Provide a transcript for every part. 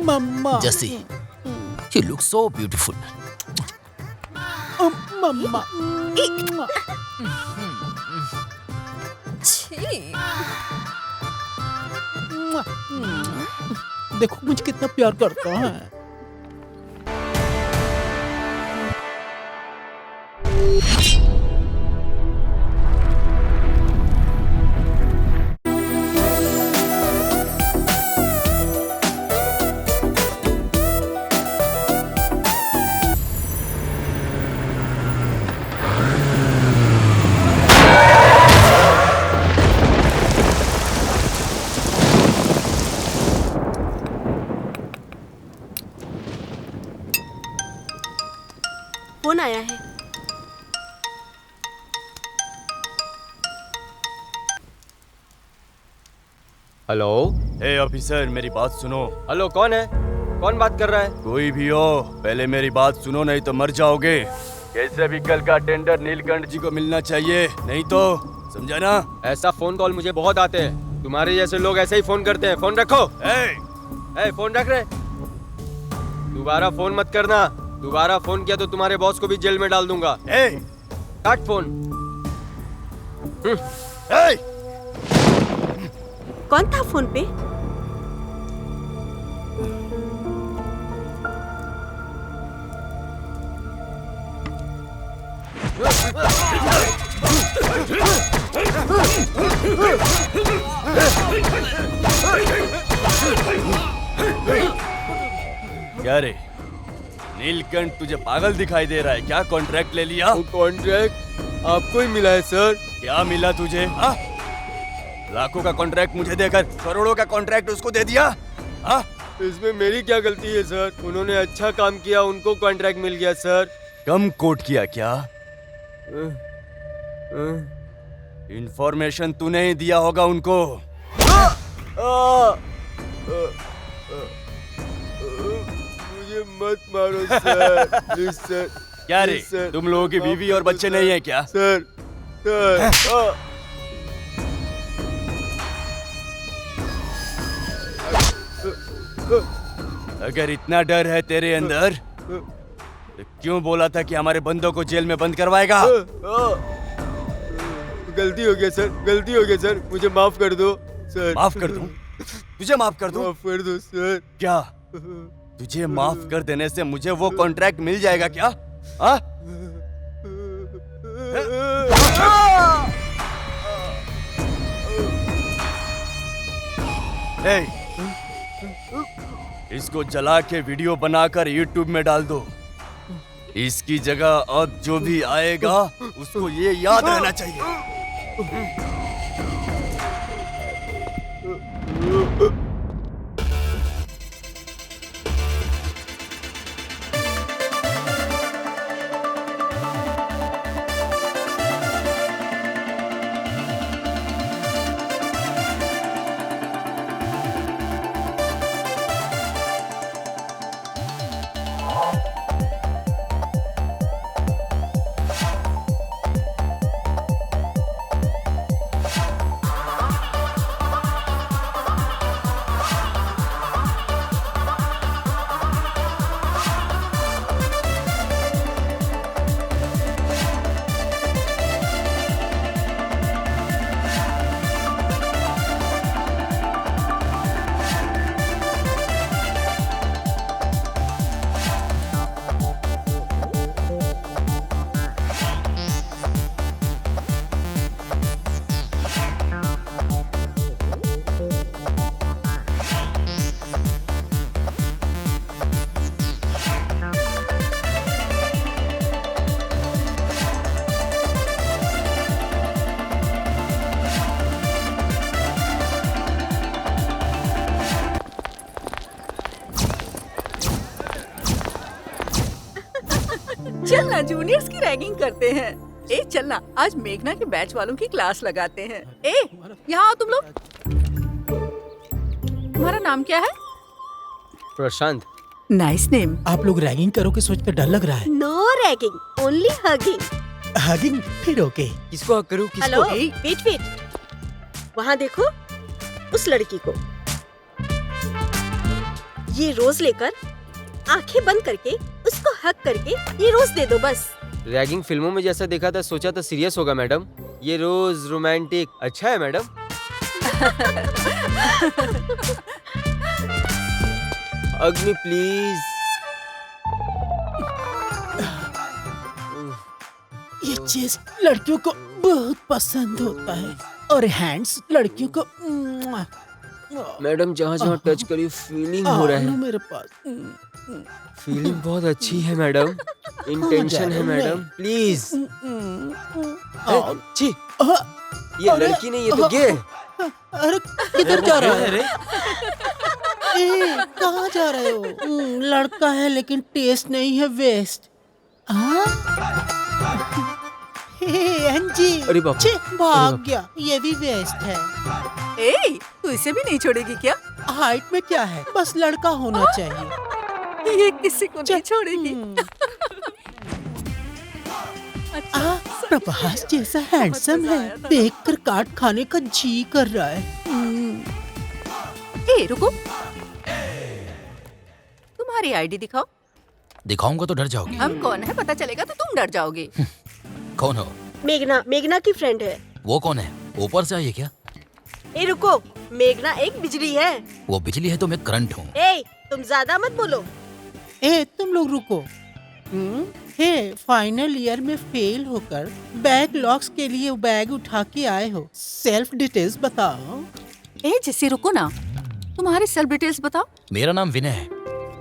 मम्मा जसी, you look so beautiful. मम्मा छी। देखो मुझे कितना प्यार करता है। फोन आया है। हेलो। हे ऑफिसर, मेरी बात सुनो। हेलो, कौन है? कौन बात कर रहा है? कोई भी हो, पहले मेरी बात सुनो, नहीं तो मर जाओगे। कैसे भी कल का टेंडर नीलकंठ जी को मिलना चाहिए, नहीं तो समझा ना। ऐसा फोन कॉल मुझे बहुत आते हैं। तुम्हारे जैसे लोग ऐसे ही फोन करते हैं। फोन रखो। फोन रख रहे। दोबारा फोन मत करना। दोबारा फोन किया तो तुम्हारे बॉस को भी जेल में डाल दूंगा। काट फोन। कौन था फोन पे? क्या रे नीलकंठ, तुझे पागल दिखाई दे रहा है क्या? कॉन्ट्रैक्ट ले लिया? कॉन्ट्रैक्ट आपको ही मिला है सर। क्या मिला तुझे? लाखों का कॉन्ट्रैक्ट मुझे देकर करोड़ों का कॉन्ट्रैक्ट उसको दे दिया। इसमें मेरी क्या गलती है सर? उन्होंने अच्छा काम किया, उनको कॉन्ट्रैक्ट मिल गया सर। कम कोट किया क्या? इंफॉर्मेशन तूने ही दिया होगा उनको। मुझे मत मारो सर, प्लीज सर। क्या रे, तुम लोगों की बीवी और बच्चे नहीं है क्या? सर अगर इतना डर है तेरे अंदर तो क्यों बोला था कि हमारे बंदों को जेल में बंद करवाएगा? गलती हो गया सर, गलती हो गया सर, मुझे माफ कर दो सर। माफ कर दूं? तुझे माफ कर दूं? माफ कर दो सर। क्या तुझे माफ कर देने से मुझे वो कॉन्ट्रैक्ट मिल जाएगा क्या? हाँ? इसको जला के वीडियो बनाकर यूट्यूब में डाल दो। इसकी जगह अब जो भी आएगा उसको ये याद रहना चाहिए। चलना जूनियर्स की रैगिंग करते हैं। ए चलना, आज मेघना के बैच वालों की क्लास लगाते हैं। ए यहाँ आओ तुम लोग। तुम्हारा नाम क्या है? प्रशांत। Nice name. आप लोग रैगिंग करोगे सोच कर डर लग रहा है। No ragging, only hugging. Hugging फिर ओके। किसको हक करूं? किसको? हेलो, वेट वेट, वहाँ देखो उस लड़की को। ये रोज लेकर आंखें बंद करके उसको हक करके ये रोज दे दो बस। रैगिंग फिल्मों में जैसा देखा था सोचा था सीरियस होगा मैडम। ये रोज रोमांटिक अच्छा है मैडम। Hug me please. ये चीज लड़कियों को बहुत पसंद होता है और हैंड्स लड़कियों को मैडम जहाँ जहाँ टच करी फीलिंग हो रहा लो है। मेरे पास। फीलिंग बहुत अच्छी है मैडम। इंटेंशन है मैडम प्लीज। छी ये अरे, लड़की नहीं ये तो गे। अरे किधर जा रहा है? ए, कहाँ जा रहे हो? लड़का है लेकिन टेस्ट नहीं है वेस्ट। अंजी अरे बाप रे, छी, भाग गया। ये भी वेस्ट है। ए, तू इसे भी नहीं छोड़ेगी क्या? हाइट में क्या है, बस लड़का होना चाहिए। ये किसी को नहीं छोड़ेगी। प्रभास जैसा हैंडसम है, देखकर काट खाने का जी कर रहा है। ए, रुको। तुम्हारी आईडी दिखाओ। दिखाऊंगा तो डर जाओगी। हम कौन है पता चलेगा तो तुम डर जाओगे। कौन हो? मेघना की फ्रेंड है। वो कौन है? ऊपर से आई है क्या? ए रुको, मेघना एक बिजली है। वो बिजली है तो मैं करंट हूँ। ए तुम ज्यादा मत बोलो। ए तुम लोग रुको। हे फाइनल ईयर में फेल होकर बैकलॉग्स के लिए बैग उठा के आए हो, सेल्फ डिटेल्स बताओ। ए जैसे रुको ना, तुम्हारी सेल्फ डिटेल्स बताओ। मेरा नाम विनय है,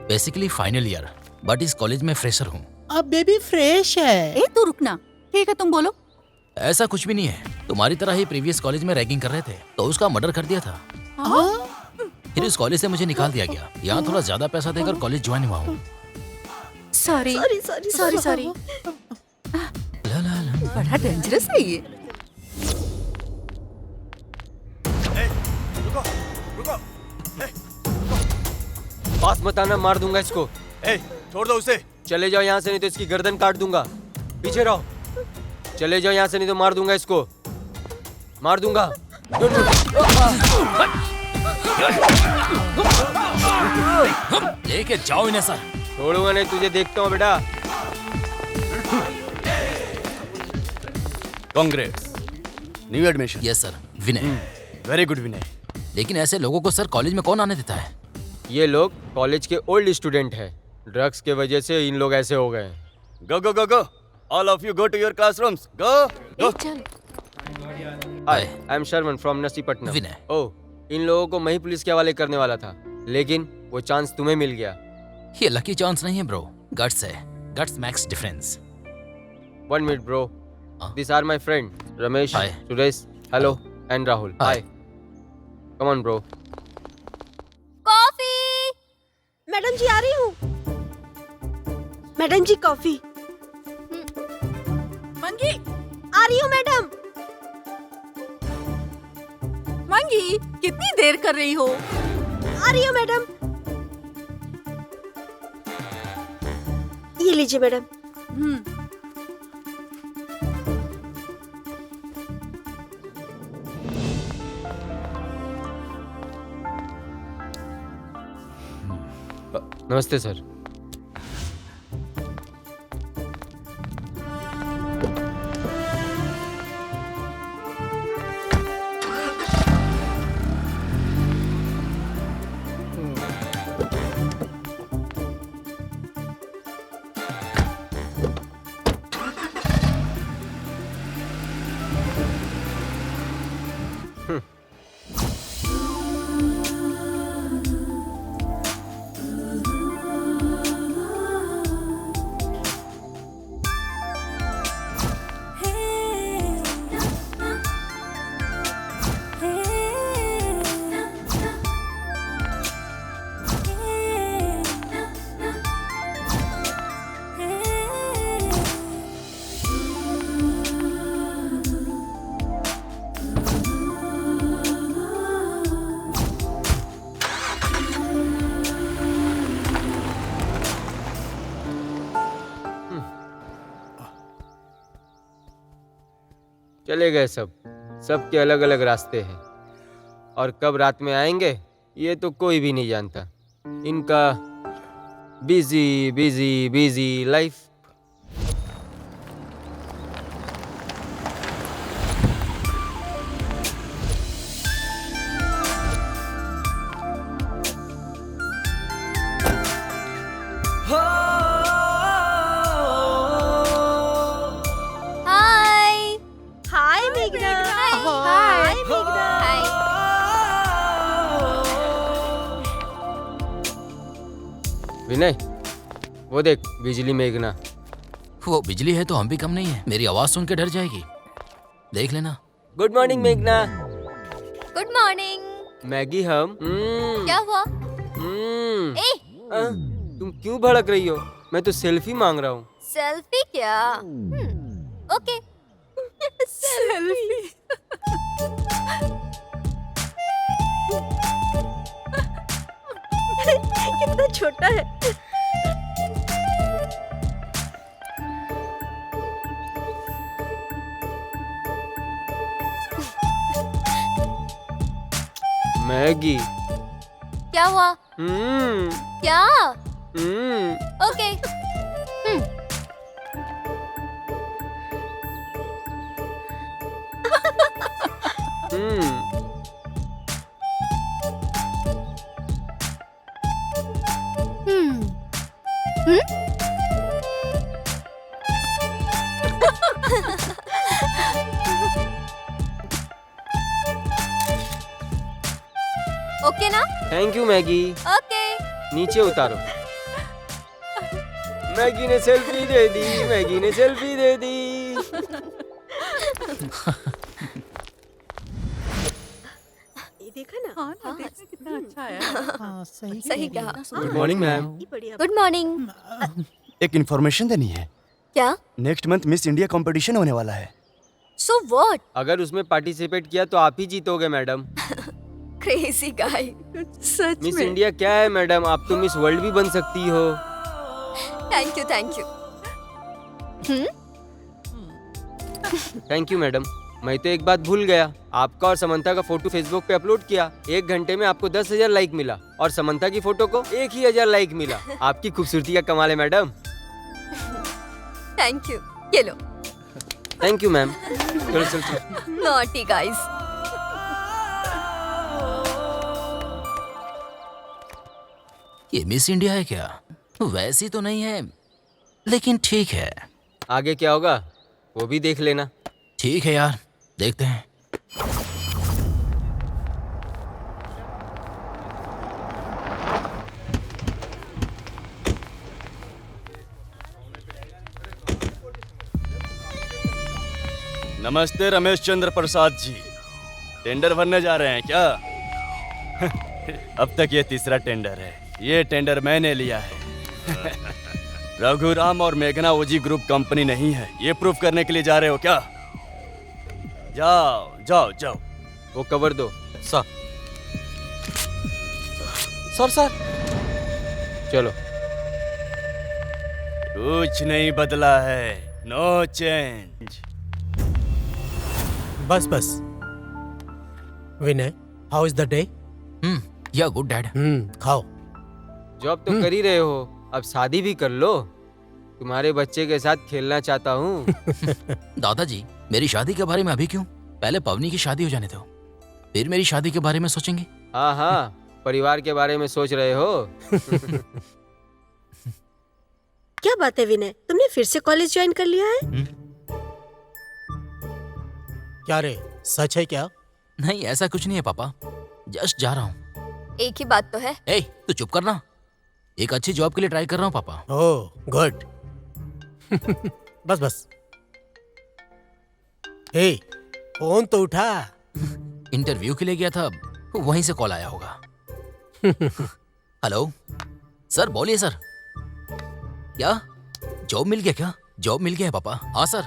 बेसिकली फाइनल ईयर, बट इस कॉलेज में फ्रेशर हूँ। अब बेबी फ्रेश है। ए तू रुकना, ठीक है तुम बोलो। ऐसा कुछ भी नहीं है, तुम्हारी तरह ही प्रीवियस कॉलेज में रैगिंग कर रहे थे तो उसका मर्डर कर दिया था। फिर इस कॉलेज से मुझे निकाल दिया गया। यहाँ थोड़ा ज्यादा पैसा देकर कॉलेज ज्वाइन हुआ हूँ। Sorry sorry. ला ला ला। बड़ा डेंजरस है ये। पास मत आना, मार दूंगा इसको। ए, छोड़ दो उसे। चले जाओ यहाँ से नहीं तो इसकी गर्दन काट दूंगा। पीछे रहो। चले जाओ यहाँ से नहीं तो मार दूंगा इसको, मार दूंगा। लेके जाओ इन्हें सर। छोड़ूंगा नहीं तुझे, देखता हूँ बेटा। Congrats, new admission. Yes sir, Vinay. Very good Vinay. लेकिन ऐसे लोगों को सर कॉलेज में कौन आने देता है? ये लोग कॉलेज के ओल्ड स्टूडेंट हैं। ड्रग्स के वजह से इन लोग ऐसे हो गए। Go go go go, all of you go to your classrooms. Go a go. चल। Hi, I am Sharman from Nasipattanam. Vinay. Oh, इन लोगों को मैं ही पुलिस के हवाले करने वाला था, लेकिन वो चांस तुम्हें मिल गया। ये लकी चांस नहीं है ब्रो, गट्स है। Guts max difference. 1 minute bro, this are my friend Ramesh, Hi. Suresh, hello and Rahul. Hi. Hi, come on bro. Coffee. Madam ji आ रही हूँ। Madam ji coffee. मंगी, आ रही हूँ मैडम। मंगी, कितनी देर कर रही हो? आ रही हूँ मैडम। ये लीजिए मैडम। नमस्ते सर। चले गए सबके अलग अलग रास्ते हैं, और कब रात में आएंगे ये तो कोई भी नहीं जानता। इनका बिजी बिजी बिजी लाइफ। हाय हाय मेघना। हाय मेघना। हाय। विनय, वो देख बिजली मेघना। वो बिजली है तो हम भी कम नहीं है। मेरी आवाज सुन के डर जाएगी, देख लेना। गुड मॉर्निंग मेघना। Good morning. मैगी हम क्या हुआ? ए तुम क्यों भड़क रही हो? मैं तो सेल्फी मांग रहा हूँ। सेल्फी क्या? ओके। सेल्फी। कितना छोटा है। मैगी। क्या हुआ? हम्म क्या? हम्म ओके। हम्म ओके ना? Thank you Maggi. ओके। नीचे उतारो। मैगी ने सेल्फी दे दी, मैगी ने सेल्फी दे दी। ये देखा ना। हाँ ना, देखना कितना अच्छा आया। हाँ, सही सही कह रही कहा। है। Good morning ma'am. ये बढ़िया। Good morning. एक इन्फॉर्मेशन देनी है। क्या? Next month Miss India competition होने वाला है। So what? अगर उसमें पार्टिसिपेट किया तो आप ही जीतोगे मैडम। Crazy guy. सच मिस में। इंडिया क्या है मैडम, आप तो मिस वर्ल्ड भी बन सकती हो। Thank you thank you. Thank you madam. मैं तो एक बात भूल गया, आपका और समंता का फोटो फेसबुक पे अपलोड किया। 1 घंटे में आपको 10,000 लाइक मिला और समंता की फोटो को 1,000 लाइक मिला। आपकी खूबसूरती का कमाल है मैडम। Thank you. ये लो। Thank you ma'am. चलो चलो चलो। Naughty guys. ये मिस इंडिया है क्या? वैसी तो नहीं है, लेकिन ठीक है। आगे क्या होगा वो भी देख लेना। ठीक है यार, देखते हैं। नमस्ते रमेश चंद्र प्रसाद जी, टेंडर भरने जा रहे हैं क्या? अब तक ये तीसरा टेंडर है। ये टेंडर मैंने लिया है। रघुराम और मेघना ओजी ग्रुप कंपनी नहीं है, ये प्रूफ करने के लिए जा रहे हो क्या? जाओ जाओ जाओ। वो कवर दो। सर सर सर चलो। कुछ नहीं बदला है, नो चेंज। बस बस। Vinay, how is the day? Yeah good dad. खाओ। जॉब तो कर ही रहे हो, अब शादी भी कर लो। तुम्हारे बच्चे के साथ खेलना चाहता हूँ। दादाजी, मेरी शादी के बारे में अभी क्यों? पहले पवनी की शादी हो जाने दो, फिर मेरी शादी के बारे में सोचेंगे। हाँ हाँ, परिवार के बारे में सोच रहे हो। क्या बात है विनय, तुमने फिर से कॉलेज ज्वाइन कर लिया है? क्या रे, सच है क्या? नहीं, ऐसा कुछ नहीं है पापा, जस्ट जा रहा हूँ। एक ही बात तो है। ए, तू चुप करना। एक अच्छी जॉब के लिए ट्राई कर रहा हूँ पापा। Oh good. बस बस। हे, फोन तो उठा। इंटरव्यू के लिए गया था, वहीं से कॉल आया होगा। हेलो सर, बोलिए सर। क्या जॉब मिल गया? क्या जॉब मिल गया है पापा? हाँ सर।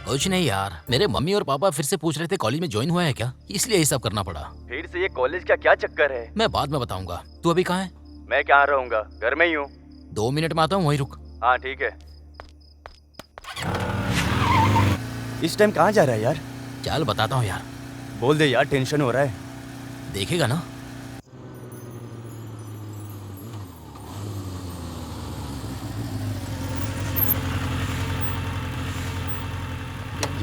कुछ नहीं यार, मेरे मम्मी और पापा फिर से पूछ रहे थे कॉलेज में ज्वाइन हुआ है क्या, इसलिए ये सब करना पड़ा। फिर से ये कॉलेज का क्या चक्कर है? मैं बाद में बताऊंगा। तू अभी कहाँ है? मैं कहाँ रहूंगा, घर में ही हूँ। 2 मिनट में आता हूँ, वहीं रुक। हाँ ठीक है। इस टाइम कहाँ जा रहा है यार? चल बताता हूँ यार। बोल दे यार, टेंशन हो रहा है। देखेगा ना।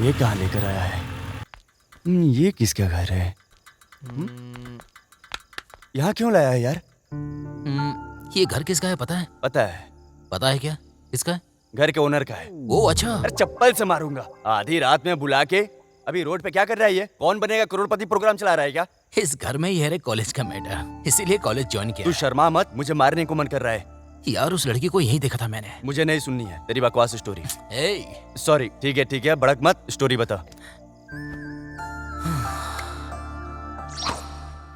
ये कहाँ लेकर आया है? ये किसका घर है? यहाँ क्यों लाया है यार? ये घर किसका है पता है? पता है। पता है क्या किसका है? घर के ओनर का है। ओ अच्छा। अरे चप्पल से मारूंगा। आधी रात में बुला के अभी रोड पे क्या कर रहा है ये? कौन बनेगा करोड़पति प्रोग्राम चला रहा है क्या? इस घर में ही है रे कॉलेज का मैटर, इसीलिए कॉलेज ज्वाइन किया। तू शर्मा मत, मुझे मारने को मन कर रहा है। यार उस लड़की को यहीं देखा था मैंने। मुझे नहीं सुननी है तेरी बकवास स्टोरी। ए सॉरी, ठीक है, भड़क मत, स्टोरी बता।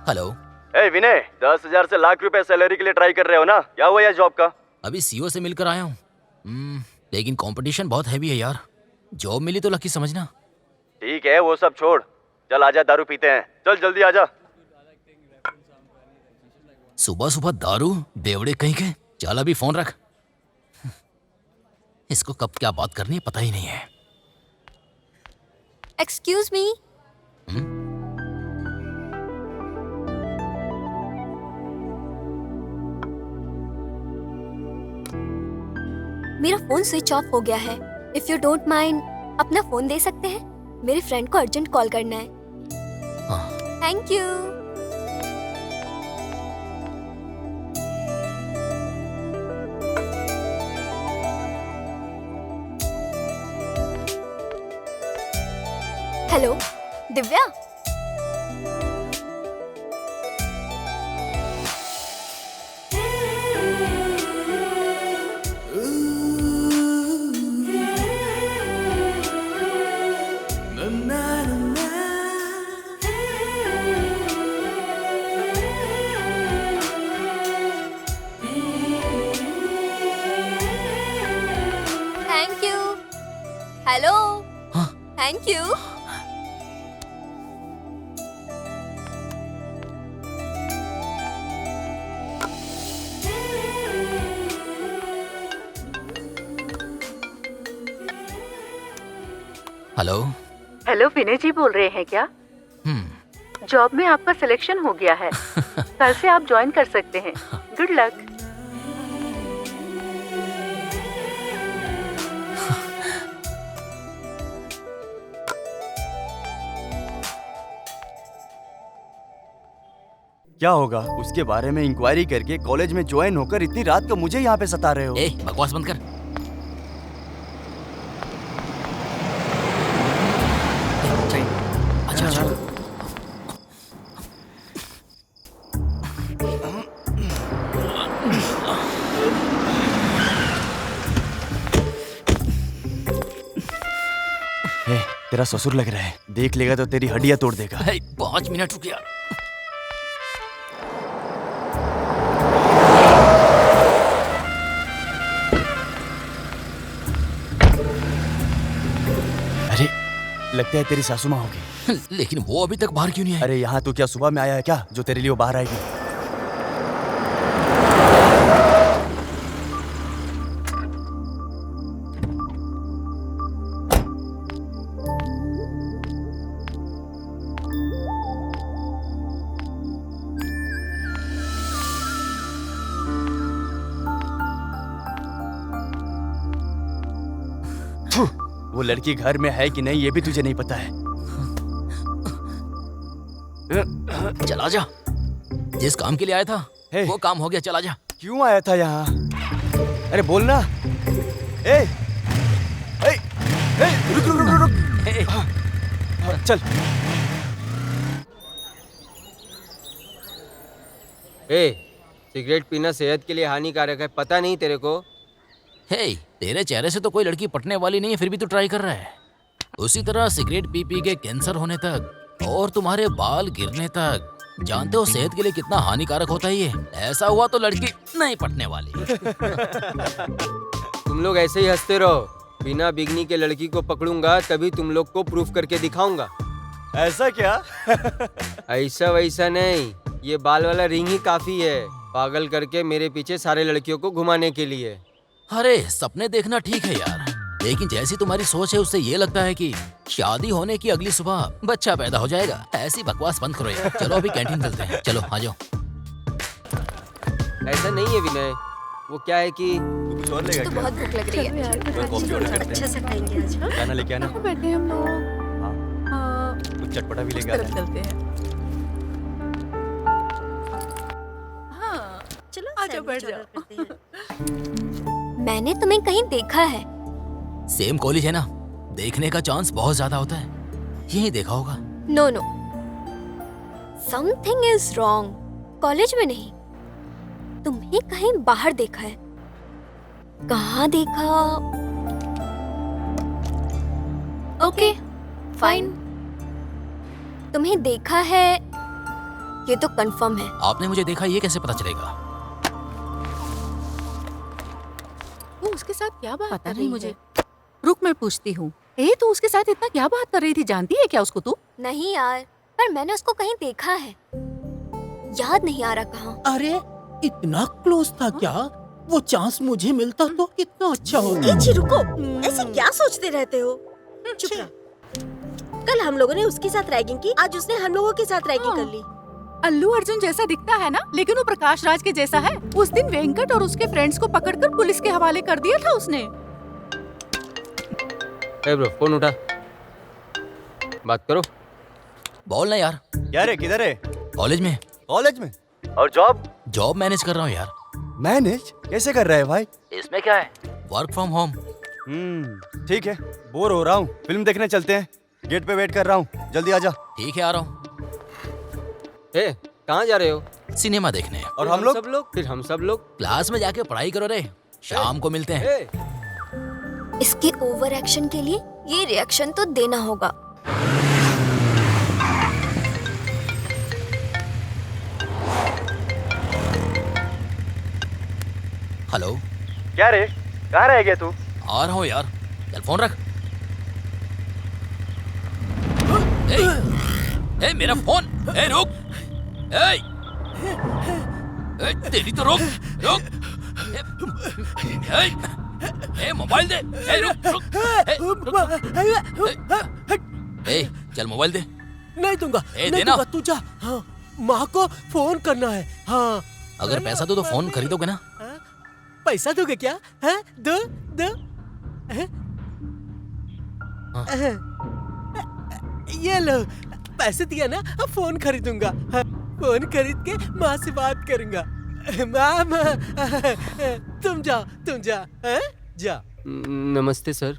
हेलो। ए विनय, 10,000 से लाख रुपए सैलरी के लिए ट्राई कर रहे हो ना? क्या हुआ यार जॉब का? अभी सीईओ से मिलकर आया हूँ। लेकिन कंपटीशन बहुत हैवी है यार। जॉब मिली तो लकी समझना। ठीक है, वो सब छोड़, चल आजा दारू पीते हैं। चल जल्दी आजा। सुबह सुबह दारू, बेवड़े कहीं के। चल अभी फोन रख। इसको कब क्या बात करनी है पता ही नहीं है। Excuse me. मेरा फोन स्विच ऑफ हो गया है। इफ यू डोंट माइंड अपना फोन दे सकते हैं? मेरे फ्रेंड को अर्जेंट कॉल करना है। Thank you. Hello Divya. Thank you. Hello. Thank you. Hello. Hello Vinay ji बोल रहे हैं क्या? जॉब में आपका सिलेक्शन हो गया है। कल से आप ज्वाइन कर सकते हैं। Good luck. क्या होगा उसके बारे में इंक्वायरी करके कॉलेज में ज्वाइन होकर इतनी रात को मुझे यहाँ पे सता रहे हो? ए बकवास बंद कर। अच्छा अच्छा। ए, तेरा ससुर लग रहा है, देख लेगा तो तेरी हड्डियां तोड़ देगा। 5 मिनट रुक यार। अरे लगता है तेरी सासू माँ होगी। लेकिन वो अभी तक बाहर क्यों नहीं आई? अरे यहाँ तू क्या सुबह में आया है क्या जो तेरे लिए वो बाहर आएगी? वो लड़की घर में है कि नहीं ये भी तुझे नहीं पता है। चला जा। जिस काम के लिए आया था वो काम हो गया, चला जा। क्यों आया था यहाँ? अरे बोलना। ए, ए, ए, रुक रुक रुक रुक। चल। ए, सिगरेट पीना सेहत के लिए हानिकारक है, पता नहीं तेरे को? हे, तेरे चेहरे से तो कोई लड़की पटने वाली नहीं है, फिर भी तू ट्राई कर रहा है। उसी तरह सिगरेट पी पी के कैंसर होने तक और तुम्हारे बाल गिरने तक, जानते हो सेहत के लिए कितना हानिकारक होता है ये। ऐसा हुआ तो लड़की नहीं पटने वाली। तुम लोग ऐसे ही हंसते रहो। बिना बिगनी के लड़की को पकड़ूंगा तभी तुम लोग को प्रूफ करके दिखाऊंगा। ऐसा क्या? ऐसा वैसा नहीं, ये बाल वाला रिंग ही काफी है पागल करके मेरे पीछे सारे लड़कियों को घुमाने के लिए। अरे सपने देखना ठीक है यार, लेकिन जैसी तुम्हारी सोच है उससे ये लगता है कि शादी होने की अगली सुबह बच्चा पैदा हो जाएगा। ऐसी बकवास बंद करो यार। चलो अभी कैंटीन चलते हैं, चलो आ जाओ। ऐसा नहीं है विनय, वो क्या है कि कुछ और लेगा तो क्या? बहुत भूख लग रही है। यार कोई कॉफी ऑर्डर करते अच्छा हैं। से खाएंगे आज। हाँ? खाना लेके आना। बैठे हम लोग। हाँ, हाँ, कुछ चटपटा भी उस लेके तरफ आना। चलते हैं। हाँ, चलो आजा, सैंडविच बैठ ऑर्डर जाओ। करते हैं। मैंने तुम्हें कहीं देखा है। सेम कॉलेज है ना, देखने का चांस बहुत ज्यादा होता है। यही देखा होगा। No no, something is wrong. College में नहीं, तुम्हें कहीं बाहर देखा है। कहाँ देखा? ओके फाइन, तुम्हें देखा है ये तो कंफर्म है। आपने मुझे देखा, ये कैसे पता चलेगा? वो उसके साथ क्या बात पता कर रही नहीं मुझे? है। रुक, मैं पूछती हूँ। तू उसके साथ इतना क्या बात कर रही थी? जानती है क्या उसको तू? नहीं यार, पर मैंने उसको कहीं देखा है, याद नहीं आ रहा कहाँ। अरे इतना क्लोज था क्या? वो चांस मुझे मिलता तो कितना अच्छा होता। जी रुको, ऐसे क्या सोचते रहते हो? चुप रहो। कल हम लोगों ने उसके साथ रैगिंग की, आज उसने हम लोगों के साथ रैगिंग कर ली। अल्लू अर्जुन जैसा दिखता है ना, लेकिन वो प्रकाश राज के जैसा है। उस दिन वेंकट और उसके फ्रेंड्स को पकड़कर पुलिस के हवाले कर दिया था उसने। ब्रो फोन उठा, बात करो। बोल ना यार। क्या रे, किधर है? कॉलेज में। कॉलेज में? और जॉब? जॉब मैनेज कर रहा हूँ यार। मैनेज कैसे कर रहा है भाई? इसमें क्या है, वर्क फ्रॉम होम। ठीक है, बोर हो रहा हूँ, फिल्म देखने चलते हैं। गेट पे वेट कर रहा हूँ, जल्दी आजा। ठीक है, आ रहा हूँ। कहाँ जा रहे हो? सिनेमा देखने। और हम लोग? सब लोग? फिर हम सब लोग क्लास में जाके पढ़ाई करो रे, शाम को मिलते हैं। इसके ओवर एक्शन के लिए ये रिएक्शन तो देना होगा। हेलो। क्या रे, कहाँ रह गया तू? आ रहा हूँ यार, चल फोन रख। ए, मेरा फोन। ए, रुक। ए, तेरी तो रुक रुक। ए, मोबाइल दे। ए, रुक रुक। ए, चल मोबाइल दे। नहीं दूंगा, ए, नहीं देना। दूंगा, तू जा। हाँ, माँ को फोन करना है। हाँ, अगर पैसा दो तो फोन खरीदोगे ना? हाँ? पैसा दोगे क्या? हाँ? दो दो। हाँ? हाँ। ये लो, पैसे दिया ना, अब फोन खरीदूंगा। हाँ, फोन खरीद के माँ से बात करूंगा। माँ, तुम जाओ, तुम जा। हाँ? जा। नमस्ते सर।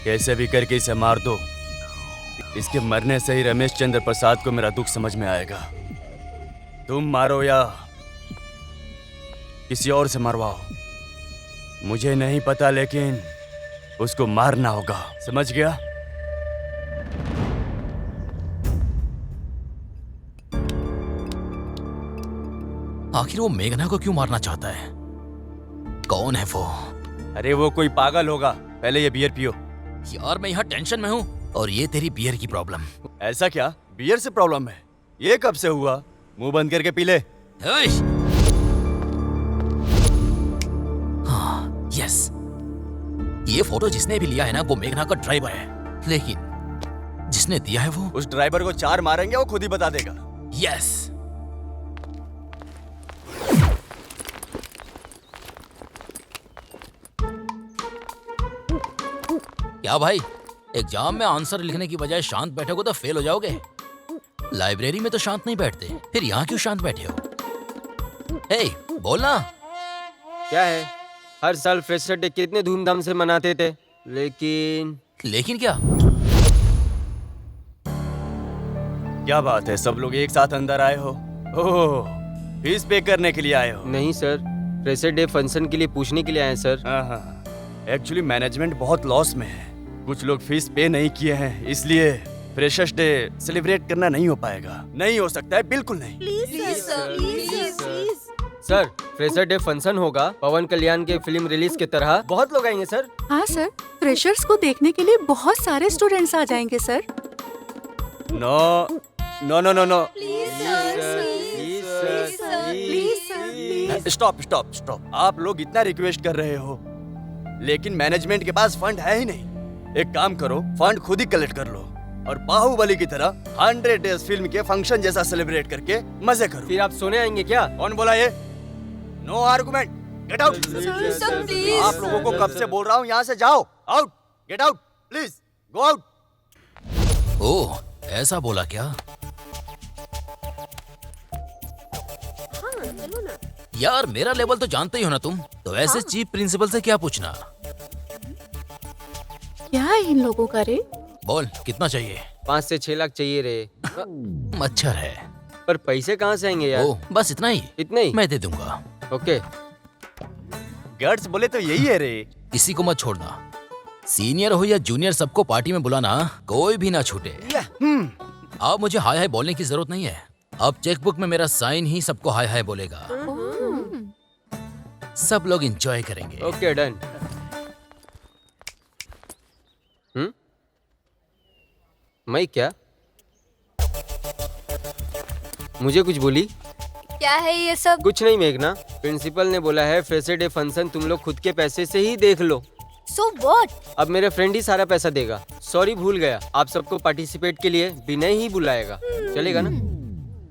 कैसे भी करके इसे मार दो। इसके मरने से ही रमेश चंद्र प्रसाद को मेरा दुख समझ में आएगा। तुम मारो या किसी और से मरवाओ, मुझे नहीं पता, लेकिन उसको मारना होगा, समझ गया? आखिर वो मेघना को क्यों मारना चाहता है? कौन है वो? अरे वो कोई पागल होगा, पहले ये बियर पियो। यार मैं यहाँ टेंशन में हूँ और ये तेरी बियर की प्रॉब्लम। ऐसा क्या, बियर से प्रॉब्लम है? ये कब से हुआ? मुंह बंद करके पी ले। हाँ, यस। ये फोटो जिसने भी लिया है ना, वो मेघना का ड्राइवर है, लेकिन जिसने दिया है वो। उस ड्राइवर को 4 मारेंगे, वो खुद ही बता देगा। यस। क्या भाई, एग्जाम में आंसर लिखने की बजाय शांत बैठोगे तो फेल हो जाओगे। लाइब्रेरी में तो शांत नहीं बैठते, फिर यहाँ क्यों शांत बैठे हो? हे, बोलना। क्या है, हर साल फ्रेशर डे कितने धूमधाम से मनाते थे, लेकिन क्या? क्या बात है, सब लोग एक साथ अंदर आए हो? ओह, फीस पे करने के लिए आए हो? नहीं सर, फ्रेशर डे फंक्शन के लिए पूछने के लिए आए सर। एक्चुअली मैनेजमेंट बहुत लॉस में है, कुछ लोग फीस पे नहीं किए हैं, इसलिए फ्रेशर्स डे सेलिब्रेट करना नहीं हो पाएगा। नहीं हो सकता है, बिल्कुल नहीं। Please. Sir, fresher day function होगा पवन कल्याण के फिल्म रिलीज की तरह, बहुत लोग आएंगे सर। हाँ सर, फ्रेशर्स को देखने के लिए बहुत सारे स्टूडेंट्स आ जाएंगे sir. No no no no no, stop stop stop. आप लोग इतना रिक्वेस्ट कर रहे हो, लेकिन मैनेजमेंट के पास फंड है ही नहीं। एक काम करो, फंड खुद ही कलेक्ट कर लो और बाहुबली की तरह 100 डेज फिल्म के फंक्शन जैसा सेलिब्रेट करके मजे करो। फिर आप सोने आएंगे क्या? कौन बोला ये? No argument, get out. Sir please. आप लोगों को कब से बोल रहा हूँ, यहाँ से जाओ, out, get out, please go out. Oh, ऐसा बोला क्या? हाँ चलो ना। यार मेरा लेवल तो जानते ही हो ना तुम, तो ऐसे चीफ प्रिंसिपल से क्या पूछना? क्या है इन लोगों का रे? बोल कितना चाहिए? 5 से 6 लाख चाहिए रे। मच्छर है। पर पैसे कहाँ से आएंगे यार? ओह, बस इतना ही? इतने ही? मैं दे दूंगा। ओके। गट्स बोले तो यही है रे। किसी को मत छोड़ना, सीनियर हो या जूनियर सबको पार्टी में बुलाना, कोई भी ना छूटे। अब मुझे हाय हाय बोलने की जरूरत नहीं है, अब चेकबुक में मेरा साइन ही सबको हाय हाय बोलेगा। सब लोग एंजॉय करेंगे। Okay done. मैं क्या? मुझे कुछ बोली? क्या है ये सब? कुछ नहीं मेघना, प्रिंसिपल ने बोला है फ्रेशर डे फंक्शन तुम लोग खुद के पैसे से ही देख लो। So what? अब मेरे फ्रेंड ही सारा पैसा देगा। सॉरी भूल गया, आप सबको पार्टिसिपेट के लिए विनय ही बुलाएगा। चलेगा ना?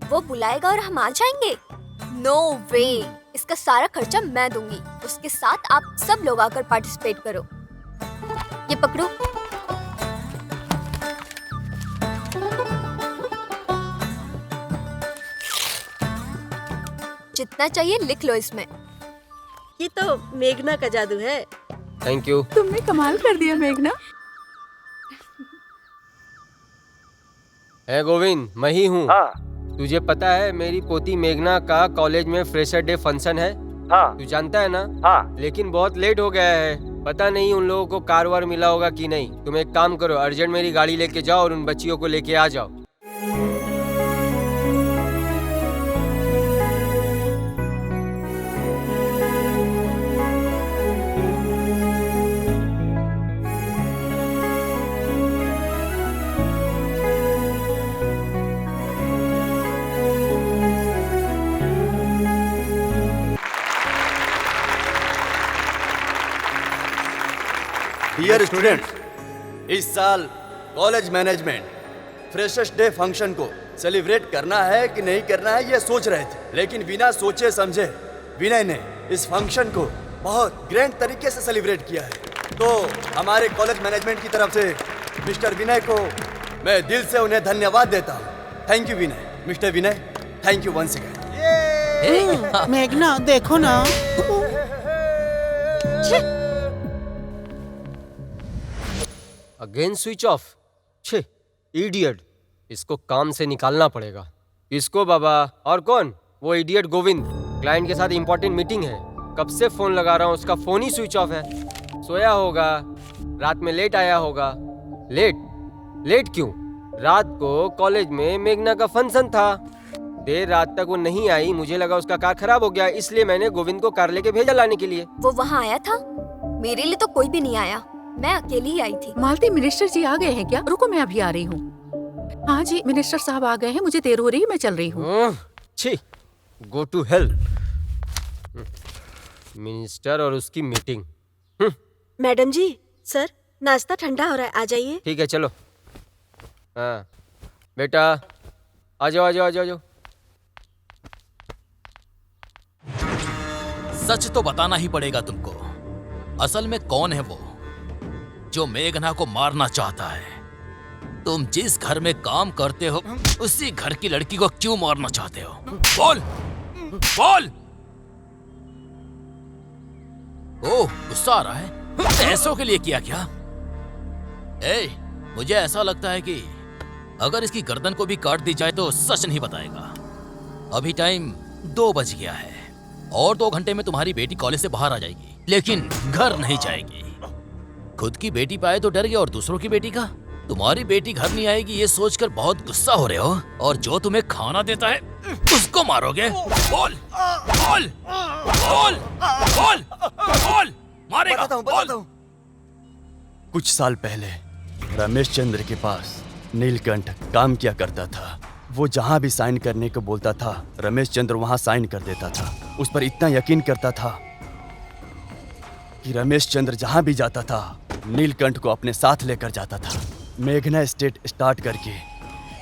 वो बुलाएगा और हम आ जाएंगे? नो वे, इसका सारा खर्चा मैं दूंगी। उसके साथ आप सब लोग आकर पार्टिसिपेट करो। ये पकड़ो। जितना चाहिए लिख लो इसमें। ये तो मेघना का जादू है। Thank you. तुमने कमाल कर दिया मेघना। है गोविंद, मैं ही हूँ। तुझे पता है मेरी पोती मेघना का कॉलेज में फ्रेशर डे फंक्शन है? तू जानता है ना? लेकिन बहुत लेट हो गया है, पता नहीं उन लोगों को कार वार मिला होगा कि नहीं। तुम एक काम करो, अर्जेंट मेरी गाड़ी लेके जाओ और उन बच्चियों को लेके आ जाओ। डियर स्टूडेंट्स, इस साल college management freshers day function को सेलिब्रेट करना है कि नहीं करना है ये सोच रहे थे, लेकिन बिना सोचे समझे विनय ने इस फंक्शन को बहुत ग्रैंड तरीके से सेलिब्रेट किया है। तो हमारे कॉलेज मैनेजमेंट की तरफ से मिस्टर विनय को मैं दिल से उन्हें धन्यवाद देता हूँ। Thank you Vinay. Mister Vinay, thank you once again. मेघना देखो ना। Again switch off. छे इडियट, इसको काम से निकालना पड़ेगा। इसको बाबा। और कौन? वो इडियट गोविंद। क्लाइंट के साथ इंपॉर्टेंट मीटिंग है, कब से फोन लगा रहा हूँ, उसका फोन ही स्विच ऑफ है। सोया होगा, रात में लेट आया होगा। लेट क्यों? रात को कॉलेज में मेघना का फंक्शन था, देर रात तक वो नहीं आई। मुझे लगा उसका कार खराब हो गया, इसलिए मैंने गोविंद को कार लेके भेजा लाने के लिए। वो वहाँ आया था? मेरे लिए तो कोई भी नहीं आया, मैं अकेली ही आई थी। मालती, मिनिस्टर जी आ गए हैं क्या? रुको मैं अभी आ रही हूँ। हाँ जी, मिनिस्टर साहब आ गए हैं, मुझे देर हो रही है, मैं चल रही हूँ। छी, गो टू हेल। मिनिस्टर और उसकी मीटिंग। मैडम जी, सर नाश्ता ठंडा हो रहा है, आ जाइए। ठीक है चलो। हाँ बेटा, आ जाओ आ जाओ आ जाओ आ जाओ। सच तो बताना ही पड़ेगा तुमको, असल में कौन है वो जो मेघना को मारना चाहता है? तुम जिस घर में काम करते हो उसी घर की लड़की को क्यों मारना चाहते हो? बोल बोल। ओह, गुस्सा आ रहा है? पैसों के लिए किया क्या? मुझे ऐसा लगता है कि अगर इसकी गर्दन को भी काट दी जाए तो सच नहीं बताएगा। अभी टाइम 2 बज गया है और 2 घंटे में तुम्हारी बेटी कॉलेज से बाहर आ जाएगी, लेकिन घर नहीं जाएगी। खुद की बेटी पाए तो डर गए और दूसरों की बेटी का? तुम्हारी बेटी घर नहीं आएगी ये सोचकर बहुत गुस्सा हो रहे हो, और जो तुम्हें खाना देता है उसको मारोगे? बोल बोल बोल बोल बोल। मारेगा? बताता हूँ। कुछ साल पहले रमेश चंद्र के पास नीलकंठ काम किया करता था। वो जहाँ भी साइन करने को बोलता था रमेश चंद्र वहाँ साइन कर देता था। उस पर इतना यकीन करता था कि रमेश चंद्र जहाँ भी जाता था नीलकंठ को अपने साथ लेकर जाता था। मेघना स्टेट स्टार्ट करके,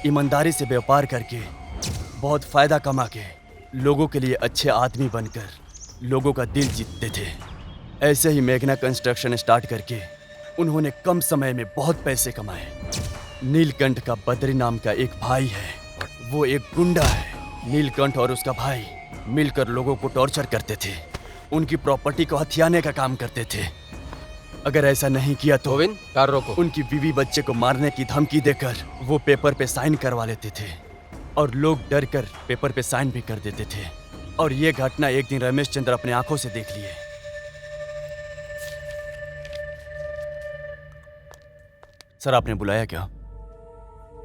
ईमानदारी से व्यापार करके, बहुत फायदा कमा के, लोगों के लिए अच्छे आदमी बनकर लोगों का दिल जीतते थे। ऐसे ही मेघना कंस्ट्रक्शन स्टार्ट करके उन्होंने कम समय में बहुत पैसे कमाए। नीलकंठ का बद्री नाम का एक भाई है, वो एक गुंडा है। नीलकंठ और उसका भाई मिलकर लोगों को टॉर्चर करते थे, उनकी प्रॉपर्टी को हथियाने का काम करते थे। अगर ऐसा नहीं किया तो गोविंद, कार रोको। उनकी बीवी बच्चे को मारने की धमकी देकर वो पेपर पे साइन करवा लेते थे और लोग डर कर पेपर पे साइन भी कर देते थे। और ये घटना एक दिन रमेश चंद्र अपने आंखों से देख लिए। सर, आपने बुलाया क्या?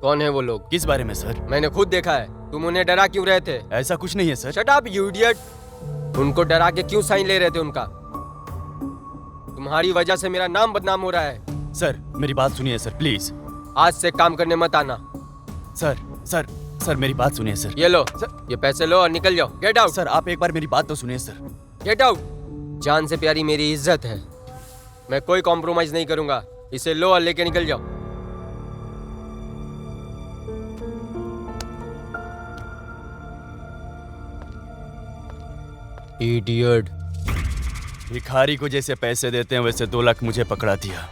कौन है वो लोग? किस बारे में सर? मैंने खुद देखा है। तुम उन्हें डरा क्यों रहे थे? ऐसा कुछ नहीं है sir. Shut up you idiot. उनको डरा के क्यों साइन ले रहे थे उनका? तुम्हारी वजह से मेरा नाम बदनाम हो रहा है। सर, मेरी बात सुनिए सर, प्लीज। आज से काम करने मत आना। सर सर सर मेरी बात सुनिए सर। ये लो सर, ये पैसे लो और निकल जाओ। Gate out. सर आप एक बार मेरी बात तो सुनिए सर। Get out. जान से प्यारी मेरी इज्जत है, मैं कोई कॉम्प्रोमाइज नहीं करूंगा। इसे लो और लेके निकल जाओ। इडियट। भिखारी को जैसे पैसे देते हैं वैसे 2 लाख मुझे पकड़ा दिया।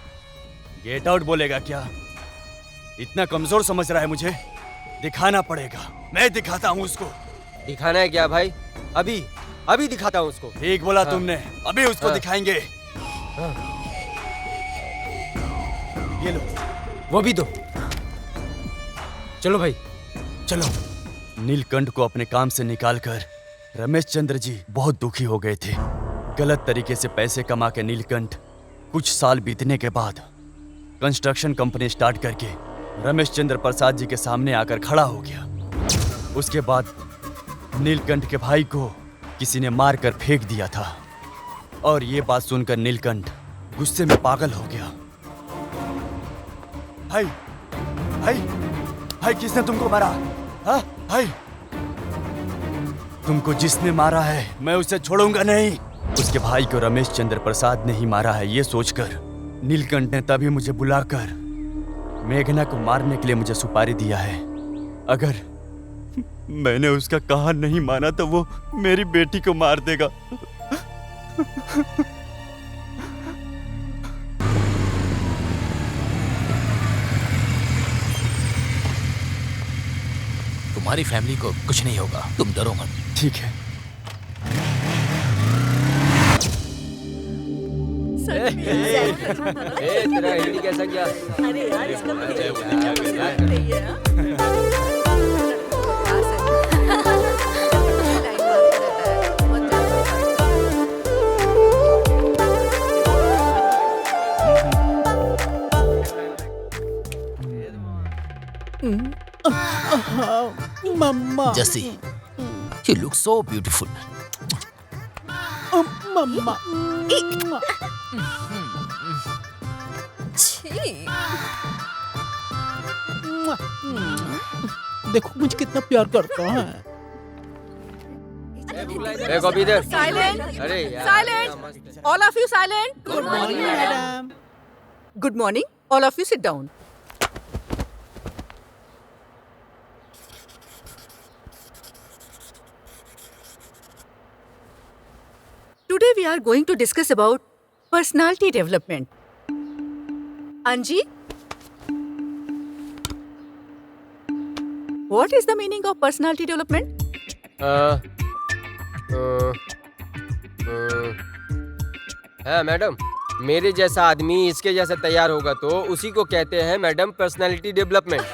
गेट आउट बोलेगा क्या? इतना कमजोर समझ रहा है मुझे? दिखाना पड़ेगा, मैं दिखाता हूँ उसको। दिखाना है क्या भाई? अभी अभी दिखाता हूँ उसको। ठीक बोला तुमने, अभी उसको दिखाएंगे। ये लो, वो भी दो। चलो भाई चलो। नीलकंठ को अपने काम से निकालकर रमेश चंद्र जी बहुत दुखी हो गए थे। गलत तरीके से पैसे कमा के नीलकंठ कुछ साल बीतने के बाद कंस्ट्रक्शन कंपनी स्टार्ट करके रमेश चंद्र प्रसाद जी के सामने आकर खड़ा हो गया। उसके बाद नीलकंठ के भाई को किसी ने मार कर फेंक दिया था और ये बात सुनकर नीलकंठ गुस्से में पागल हो गया। भाई भाई भाई, किसने तुमको मारा? हाँ भाई, तुमको जिसने मारा है मैं उसे छोड़ूंगा नहीं। उसके भाई को रमेश चंद्र प्रसाद ने ही मारा है, ये सोचकर नीलकंठ ने तभी मुझे बुलाकर मेघना को मारने के लिए मुझे सुपारी दिया है। अगर मैंने उसका कहा नहीं माना तो वो मेरी बेटी को मार देगा। तुम्हारी फैमिली को कुछ नहीं होगा, तुम डरो मत। ठीक है। तेरा हिंदी कैसा गया? अरे यार, इसका मम्मा, जसी, you look so beautiful. मम्मा। देखो मुझे कितना प्यार करता है। कॉपी इधर। साइलेंट, अरे यार, silent, all of you silent. Good morning madam. Good morning, all of you sit down. Today we are going to discuss about personality development. Anji, what is the meaning of personality development? हाँ madam, मेरे जैसा आदमी इसके जैसा तैयार होगा तो उसी को कहते हैं मैडम पर्सनालिटी डेवलपमेंट।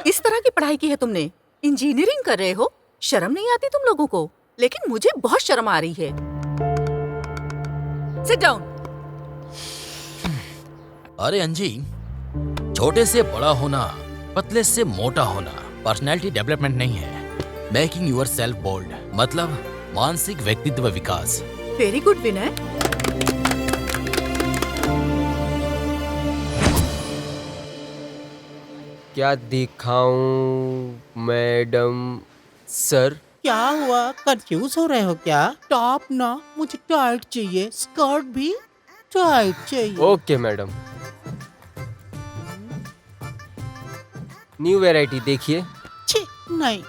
इस तरह की पढ़ाई की है तुमने? इंजीनियरिंग कर रहे हो? शर्म नहीं आती तुम लोगों को? लेकिन मुझे बहुत शर्म आ रही है। Sit down. अरे अंजी, छोटे से बड़ा होना, पतले से मोटा होना पर्सनैलिटी डेवलपमेंट नहीं है। मेकिंग यूर सेल्फ बोल्ड मतलब मानसिक व्यक्तित्व विकास। वेरी गुड विनय। क्या दिखाऊं मैडम सर? क्या हुआ, कंफ्यूज हो रहे हो क्या? टॉप ना, मुझे टाइट चाहिए, स्कर्ट भी। टाइट चाहिए। Okay madam. न्यू वैरायटी देखिए छी नहीं।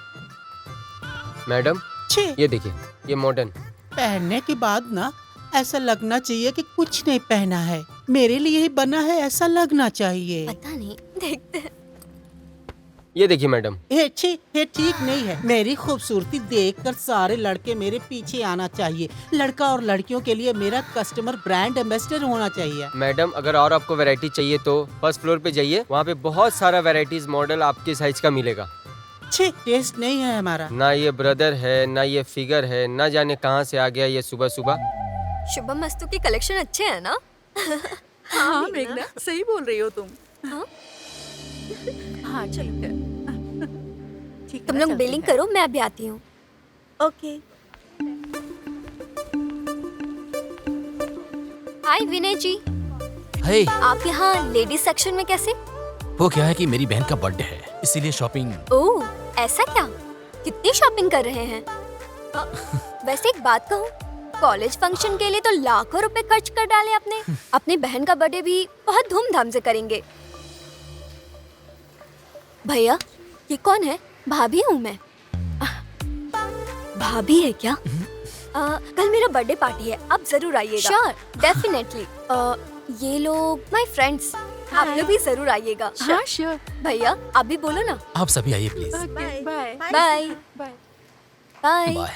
मैडम, छी ये देखिए, ये मॉडर्न। पहनने के बाद ना ऐसा लगना चाहिए कि कुछ नहीं पहना है। मेरे लिए ही बना है ऐसा लगना चाहिए। पता नहीं, देखते हैं। ये देखिए मैडम। ये ठीक नहीं है। मेरी खूबसूरती देखकर सारे लड़के मेरे पीछे आना चाहिए। लड़का और लड़कियों के लिए मेरा कस्टमर ब्रांड एम्बेसडर होना चाहिए। मैडम, अगर और आपको वैरायटी चाहिए तो फर्स्ट फ्लोर पे जाइए, वहाँ पे बहुत सारा वैरायटीज मॉडल आपके साइज का मिलेगा। छी टेस्ट नहीं है हमारा। ना ये ब्रदर है, ना ये फिगर है, ना जाने कहाँ से आ गया ये सुबह सुबह। शुभम मस्तू की कलेक्शन अच्छे है ना? हाँ मेघना, सही बोल रही हो तुम। हाँ? हाँ ठीक है। ठीक तुम है, लोग चलते बिलिंग हैं। करो, मैं अभी आती हूँ। ओके। हाय विनय जी, हे, आप यहाँ लेडीज सेक्शन में कैसे? वो क्या है कि मेरी बहन का बर्थडे है, इसीलिए शॉपिंग। ओह, ऐसा क्या? कितनी शॉपिंग कर रहे हैं? वैसे एक बात कहूँ, कॉलेज फंक्शन के लिए तो लाखों रुपए खर्च कर डाले आपने। अपनी बहन का बर्थडे भी बहुत धूमधाम से करेंगे। भैया, ये कौन है? भाभी हूँ मैं। भाभी है क्या? कल मेरा बर्थडे पार्टी है, आप जरूर आइएगा। Sure, definitely. ये लोग माय फ्रेंड्स, आप लोग भी जरूर आइएगा। हाँ श्योर। भैया, आप भी बोलो ना। आप सभी आइए please. Okay, bye bye bye. Bye. Bye.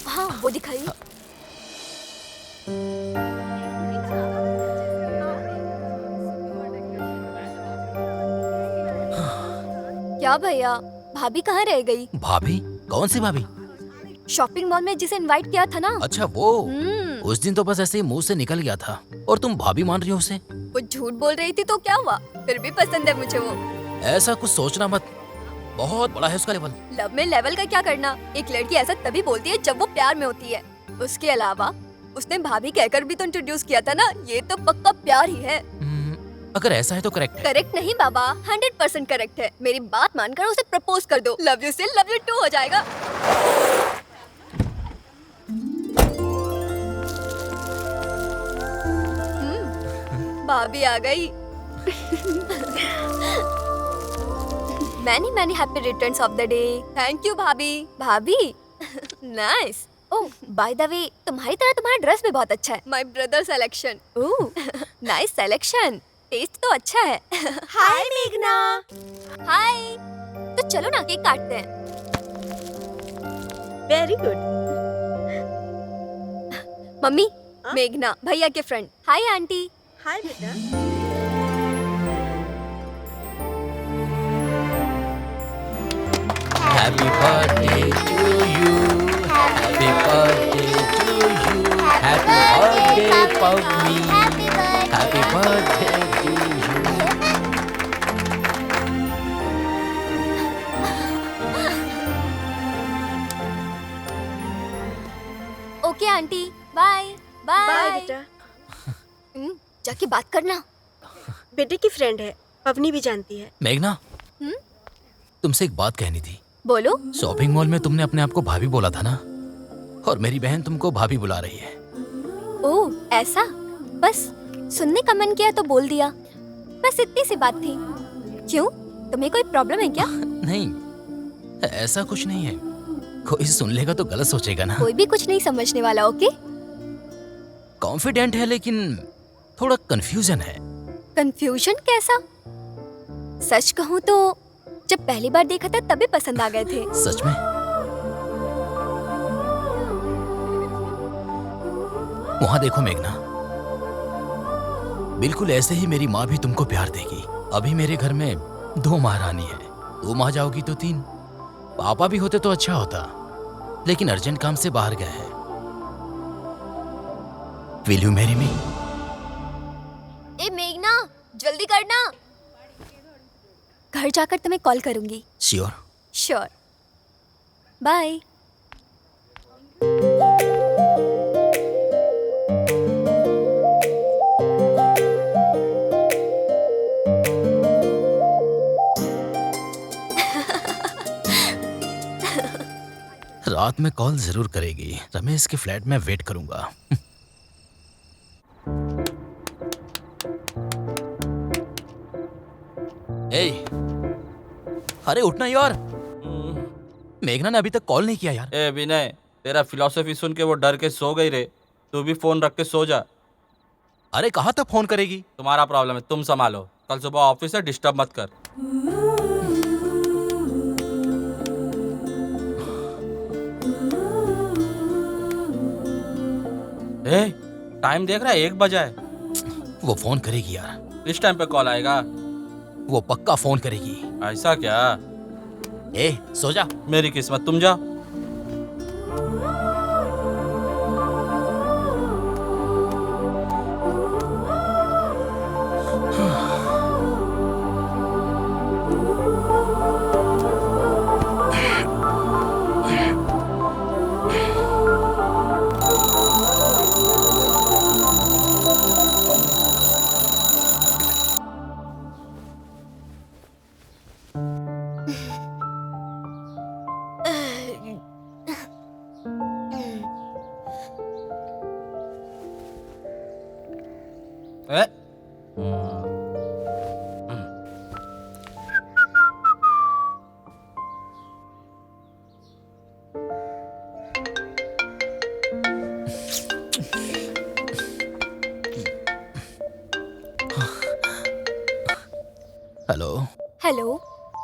हाँ, वो दिखाइए। क्या भैया, भाभी कहाँ रह गई? भाभी? कौन सी भाभी? शॉपिंग मॉल में जिसे इनवाइट किया था ना। अच्छा वो। हम्म, उस दिन तो बस ऐसे ही मुंह से निकल गया था और तुम भाभी मान रही हो उसे? वो झूठ बोल रही थी तो क्या हुआ, फिर भी पसंद है मुझे वो। ऐसा कुछ सोचना मत, बहुत बड़ा है उसका लेवल। लव में लेवल का क्या करना, एक लड़की ऐसा तभी बोलती है जब वो प्यार में होती है। उसके अलावा उसने भाभी कहकर भी तो इंट्रोड्यूस किया था ना, ये तो पक्का प्यार ही है। अगर ऐसा है तो करेक्ट है। करेक्ट नहीं बाबा, 100% करेक्ट है। मेरी बात मानकर उसे प्रपोज कर दो, लव यू से लव यू टू हो जाएगा। भाभी आ गई। Many many happy returns of the day. Thank you भाभी। भाभी nice. Oh by the way, तुम्हारी तरह तुम्हारा ड्रेस भी बहुत अच्छा है। My brother selection. Oh nice selection, taste तो अच्छा है। हाय मेघना। हाय, तो चलो ना केक काटते हैं। Very good. मम्मी, हाँ? मेघना भैया के फ्रेंड। हाय आंटी। हाय बेटा। Happy birthday to you, happy birthday to you, happy birthday Pammi, happy birthday to you. Okay aunty, bye bye bye. बेटा। जाके बात करना। बेटे की फ्रेंड है, पवनी भी जानती है। मेघना, हम्म? तुमसे एक बात कहनी थी। बोलो। शॉपिंग मॉल में तुमने अपने आप को भाभी बोला था ना, और मेरी बहन तुमको भाभी बुला रही है। ओह ऐसा, बस सुनने का मन किया तो बोल दिया, बस इतनी सी बात थी। क्यों, तुम्हें कोई प्रॉब्लम है क्या? नहीं, ऐसा कुछ नहीं है। कोई सुन लेगा तो गलत सोचेगा ना। कोई भी कुछ नहीं समझने वाला। ओके। कॉन्फिडेंट है लेकिन थोड़ा कंफ्यूजन है। कंफ्यूजन कैसा? सच कहूँ तो जब पहली बार देखा था तभी पसंद आ गए थे। सच में? वहां देखो मेघना, बिल्कुल ऐसे ही मेरी माँ भी तुमको प्यार देगी। अभी मेरे घर में 2 महारानी है, तुम आ जाओगी तो 3। पापा भी होते तो अच्छा होता, लेकिन अर्जेंट काम से बाहर गए हैं। Will you marry me? ए मेघना, जल्दी करना, घर जाकर तुम्हें कॉल करूंगी। श्योर। Sure, bye. रात में कॉल जरूर करेगी। रमेश के फ्लैट में वेट करूंगा। ए, अरे उठना यार। मेघना ने अभी तक कॉल नहीं किया यार। ए विनय, तेरा फिलॉसफी सुन के वो डर के सो गई रे। तू भी फोन रख के सो जा। अरे कहाँ तक फोन करेगी? तुम्हारा प्रॉब्लम है, तुम संभालो। कल सुबह ऑफिस है, डिस्टर्ब मत कर। ए, टाइम देख रहा है, 1 बजा है। वो फोन करेगी यार। इस टाइम पे कॉल आएगा? वो पक्का फोन करेगी। ऐसा क्या? ए, सो जा। मेरी किस्मत, तुम जाओ। ए? हेलो। हेलो,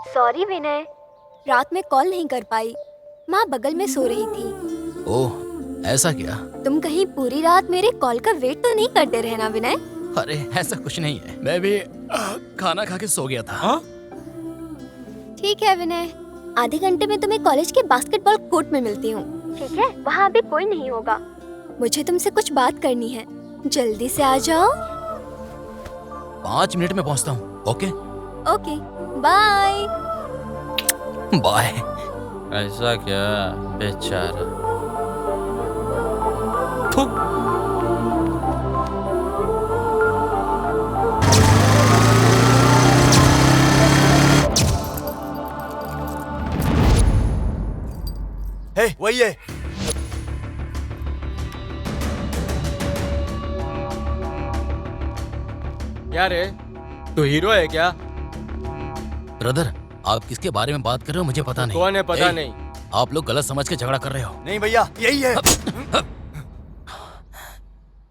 सॉरी विनय, रात में कॉल नहीं कर पाई। माँ बगल में सो रही थी। ओह, ऐसा क्या? तुम कहीं पूरी रात मेरे कॉल का वेट तो नहीं करते रहना विनय। अरे ऐसा कुछ नहीं है, मैं भी खाना खा के सो गया था। हाँ? ठीक है विनय, आधे घंटे में तुम्हें कॉलेज के बास्केटबॉल कोर्ट में मिलती हूँ। ठीक है, वहाँ अभी कोई नहीं होगा। मुझे तुमसे कुछ बात करनी है, जल्दी से आ जाओ। 5 मिनट में पहुँचता हूँ। Okay okay, bye. बाय। ऐसा क्या? बेचारा। हे, वही है। क्या रे, तू हीरो है क्या? ब्रदर, आप किसके बारे में बात कर रहे हो मुझे पता नहीं। कौन है पता ए, नहीं। आप लोग गलत समझ के झगड़ा कर रहे हो। नहीं भैया, यही है।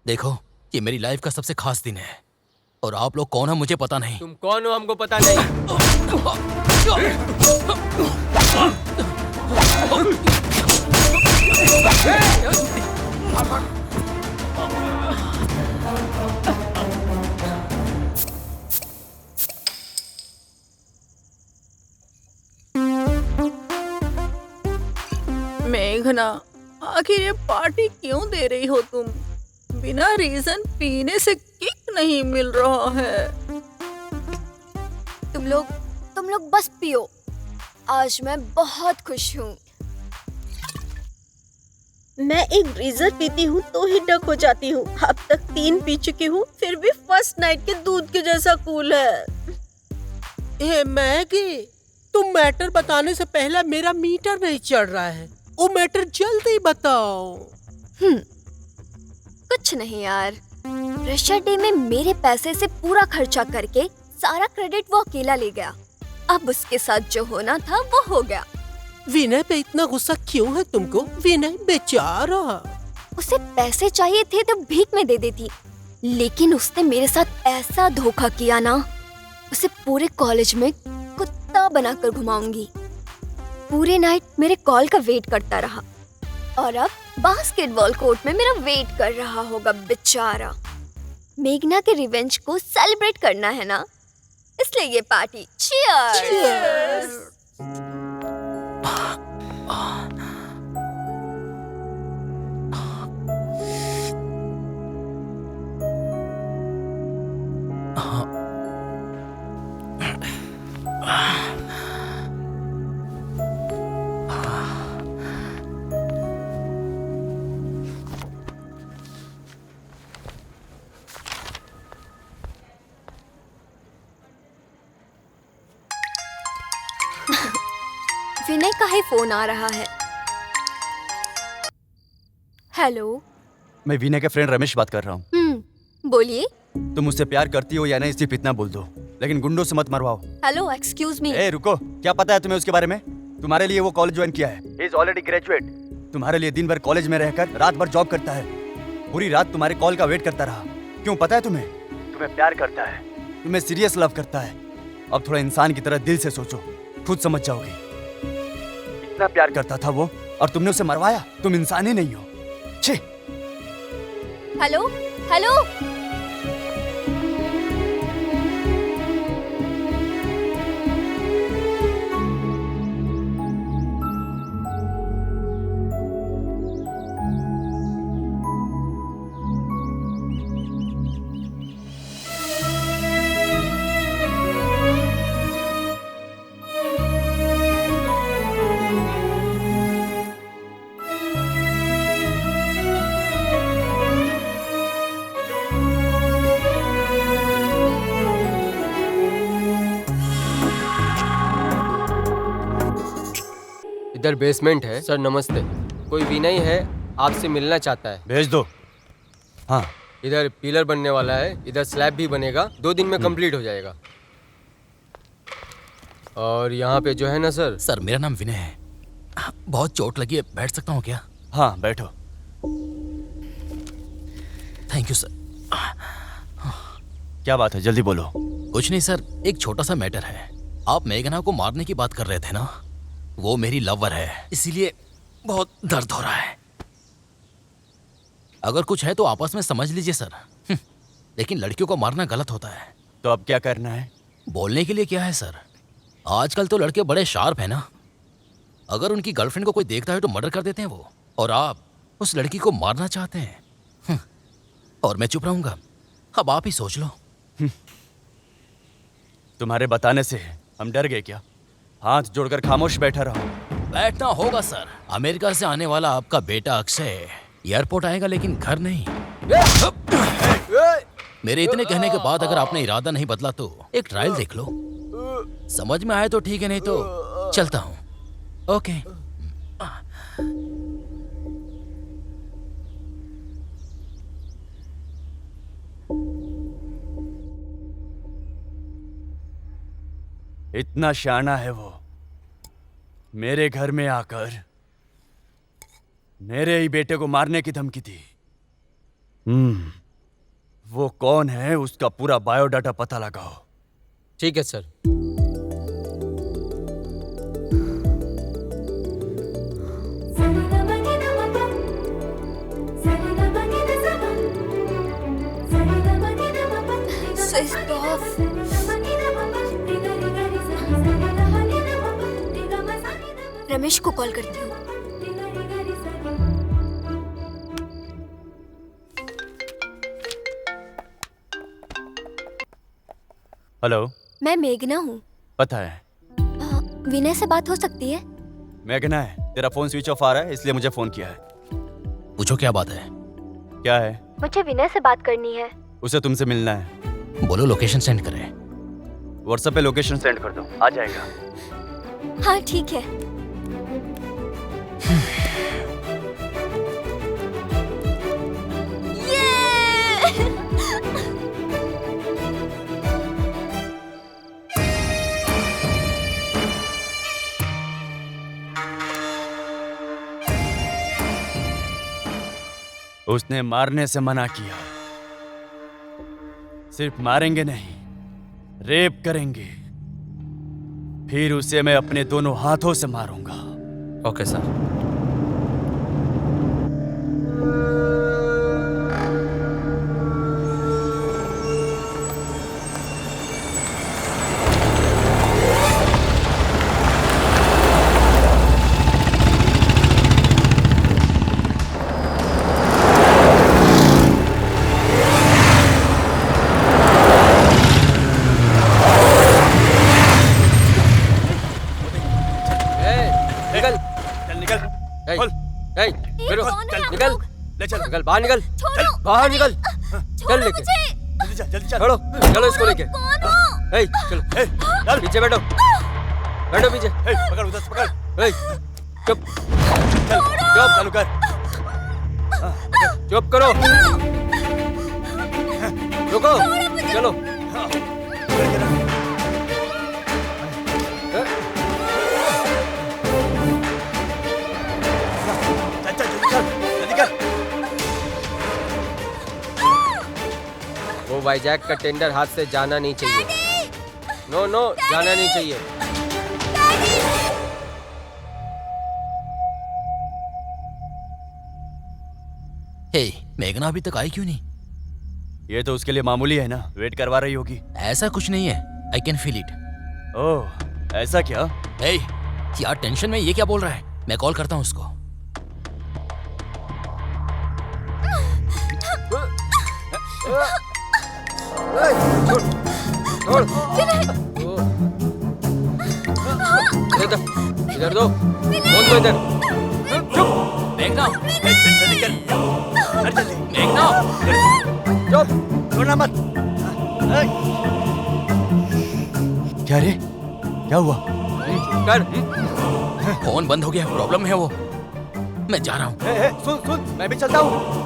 देखो, ये मेरी लाइफ का सबसे खास दिन है और आप लोग कौन हो मुझे पता नहीं। तुम कौन हो हमको पता नहीं। मेघना, आखिर ये पार्टी क्यों दे रही हो तुम? बिना रीजन पीने से किक नहीं मिल रहा है। तुम लोग बस पियो। आज मैं बहुत खुश हूँ। मैं एक ब्रीजर पीती हूँ तो ही डक हो जाती हूँ। अब तक 3 पी चुकी हूँ, फिर भी फर्स्ट नाइट के दूध के जैसा कूल है। ए मैगी, तुम मैटर बताने से पहले मेरा मीटर नहीं चढ़ रहा है। वो मैटर जल्दी बताओ। कुछ नहीं यार, प्रेशर डे में मेरे पैसे से पूरा खर्चा करके सारा क्रेडिट वो अकेला ले गया। अब उसके साथ जो होना था वो हो गया। विनय पे इतना गुस्सा क्यों है तुमको? विनय बेचारा। उसे पैसे चाहिए थे तो भीख में दे देती, लेकिन उसने मेरे साथ ऐसा धोखा किया ना, उसे पूरे कॉलेज में कुत्ता बनाकर घुमाऊंगी। पूरे नाइट मेरे कॉल का वेट करता रहा और अब बास्केटबॉल कोर्ट में मेरा वेट कर रहा होगा बेचारा। मेघना के रिवेंज को सेलिब्रेट करना है ना, इसलिए ये पार्टी। चीयर्स। विनय का ही फोन आ रहा है। हेलो। मैं वीना के फ्रेंड रमेश बात कर रहा हूँ। बोलिए। तुम मुझसे प्यार करती हो या नहीं सिर्फ इतना बोल दो, लेकिन गुंडों से मत मरवाओ। Hello, excuse me. ए रुको, क्या पता है तुम्हें उसके बारे में? तुम्हारे लिए वो कॉलेज ज्वाइन किया है। He is already graduate. तुम्हारे लिए दिन भर कॉलेज में रहकर रात भर जॉब करता है। पूरी रात तुम्हारे कॉल का वेट करता रहा। क्यों पता है तुम्हें? तुम्हें प्यार करता है, तुम्हें सीरियस लव करता है। अब थोड़ा इंसान की तरह दिल से सोचो, खुद समझ जाओगे। इतना प्यार करता था वो और तुमने उसे मरवाया। तुम इंसान ही नहीं हो। छे। Hello hello. इधर बेसमेंट है। सर नमस्ते, कोई विनय है, आपसे मिलना चाहता है। भेज दो। हाँ, इधर पिलर बनने वाला है, इधर स्लैब भी बनेगा, 2 दिन में कंप्लीट हो जाएगा। और यहाँ पे जो है ना सर। सर मेरा नाम विनय है। बहुत चोट लगी है, बैठ सकता हूँ क्या? हाँ बैठो। Thank you sir. क्या बात है, जल्दी बोलो। कुछ नहीं सर, एक छोटा सा मैटर है। आप मेघना को मारने की बात कर रहे थे ना? वो मेरी लवर है, इसीलिए बहुत दर्द हो रहा है। अगर कुछ है तो आपस में समझ लीजिए सर। लेकिन लड़कियों को मारना गलत होता है। तो अब क्या करना है? बोलने के लिए क्या है सर, आजकल तो लड़के बड़े शार्प हैं ना। अगर उनकी गर्लफ्रेंड को कोई देखता है तो मर्डर कर देते हैं वो, और आप उस लड़की को मारना चाहते हैं। और मैं चुप रहूंगा? अब आप ही सोच लो। तुम्हारे बताने से हम डर गए क्या? हाथ जोड़कर खामोश बैठा रहो। बैठना होगा सर। अमेरिका से आने वाला आपका बेटा अक्षय एयरपोर्ट आएगा, लेकिन घर नहीं। मेरे इतने कहने के बाद अगर आपने इरादा नहीं बदला तो एक ट्रायल देख लो। समझ में आए तो ठीक है, नहीं तो चलता हूँ। ओके। इतना शाना है वो, मेरे घर में आकर मेरे ही बेटे को मारने की धमकी दी। वो कौन है उसका पूरा बायोडाटा पता लगाओ। ठीक है सर। Switched off. रमेश को कॉल करती हूँ। हेलो, मैं मेघना हूँ। पता है। विनय से बात हो सकती है? मेघना है, तेरा फोन स्विच ऑफ आ रहा है इसलिए मुझे फोन किया है। पूछो क्या बात है? क्या है? मुझे विनय से बात करनी है। उसे तुमसे मिलना है। बोलो लोकेशन सेंड करे। व्हाट्सएप पे लोकेशन सेंड कर दो, आ जाएगा। हाँ ठीक है। उसने मारने से मना किया। सिर्फ मारेंगे नहीं, रेप करेंगे, फिर उसे मैं अपने दोनों हाथों से मारूंगा। Okay sir. निकल बाहर, निकल बाहर, निकल। चल लेके जल्दी चल। चलो चलो इसको लेके। चलो पीछे बैठो, बैठो पीछे। पकड़ उधर से पकड़। चुप चल चालू कर। चुप करो। रुको, चलो। वो वाईजैक का टेंडर हाथ से जाना नहीं चाहिए। नो नो, जाना नहीं चाहिए। हे, मेघना अभी तक आई क्यों नहीं? ये तो उसके लिए मामूली है ना, वेट करवा रही होगी। ऐसा कुछ नहीं है, आई कैन फील इट। ओह, ऐसा क्या? हे, यार टेंशन में ये क्या बोल रहा है? मैं कॉल करता हूँ उसको। इधर दो, फोन दो इधर। चुप। मेघना, जल्दी कर, कर जल्दी। मेघना, चुप, छोड़ना मत। क्या रे, क्या हुआ? कर। फोन बंद हो गया, प्रॉब्लम है वो। मैं जा रहा हूँ। सुन सुन, मैं भी चलता हूँ।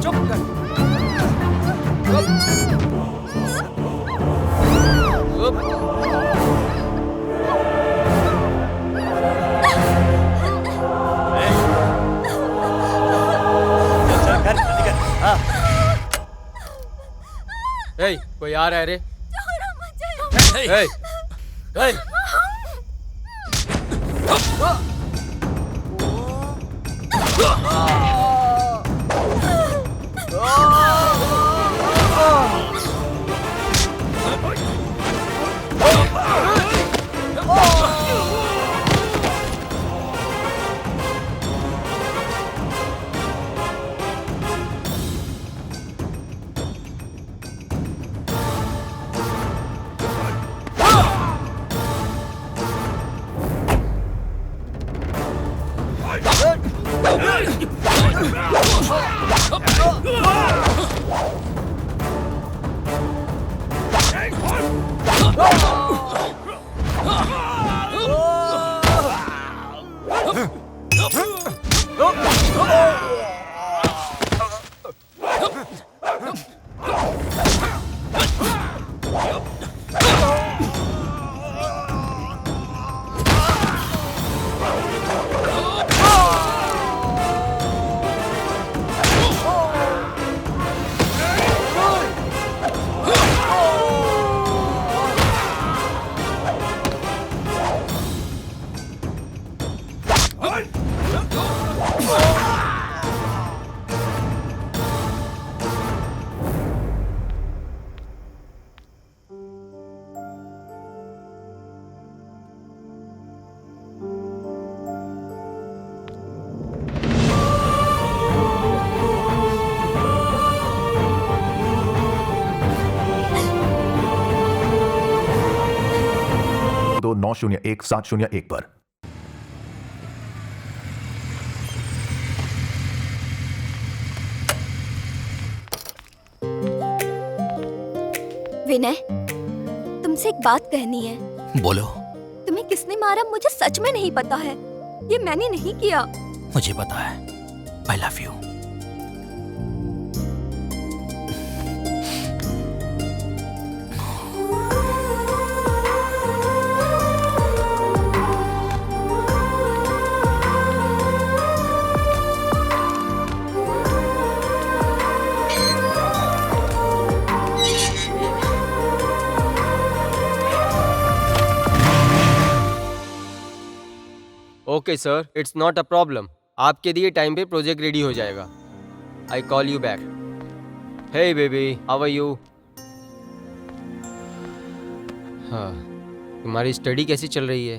चुप कर। चल कर, जल्दी कर। हाँ। हे, कोई आ रहा है रे? हे, हे, हे। दो 901-701 पर। विनय, तुमसे एक बात कहनी है। बोलो। तुम्हें किसने मारा मुझे सच में नहीं पता है। ये मैंने नहीं किया। मुझे पता है। I love you. Okay sir, it's not a problem. आपके दिए टाइम पे प्रोजेक्ट रेडी हो जाएगा। I call you back. Hey baby, how are you? हाँ, तुम्हारी स्टडी कैसी चल रही है?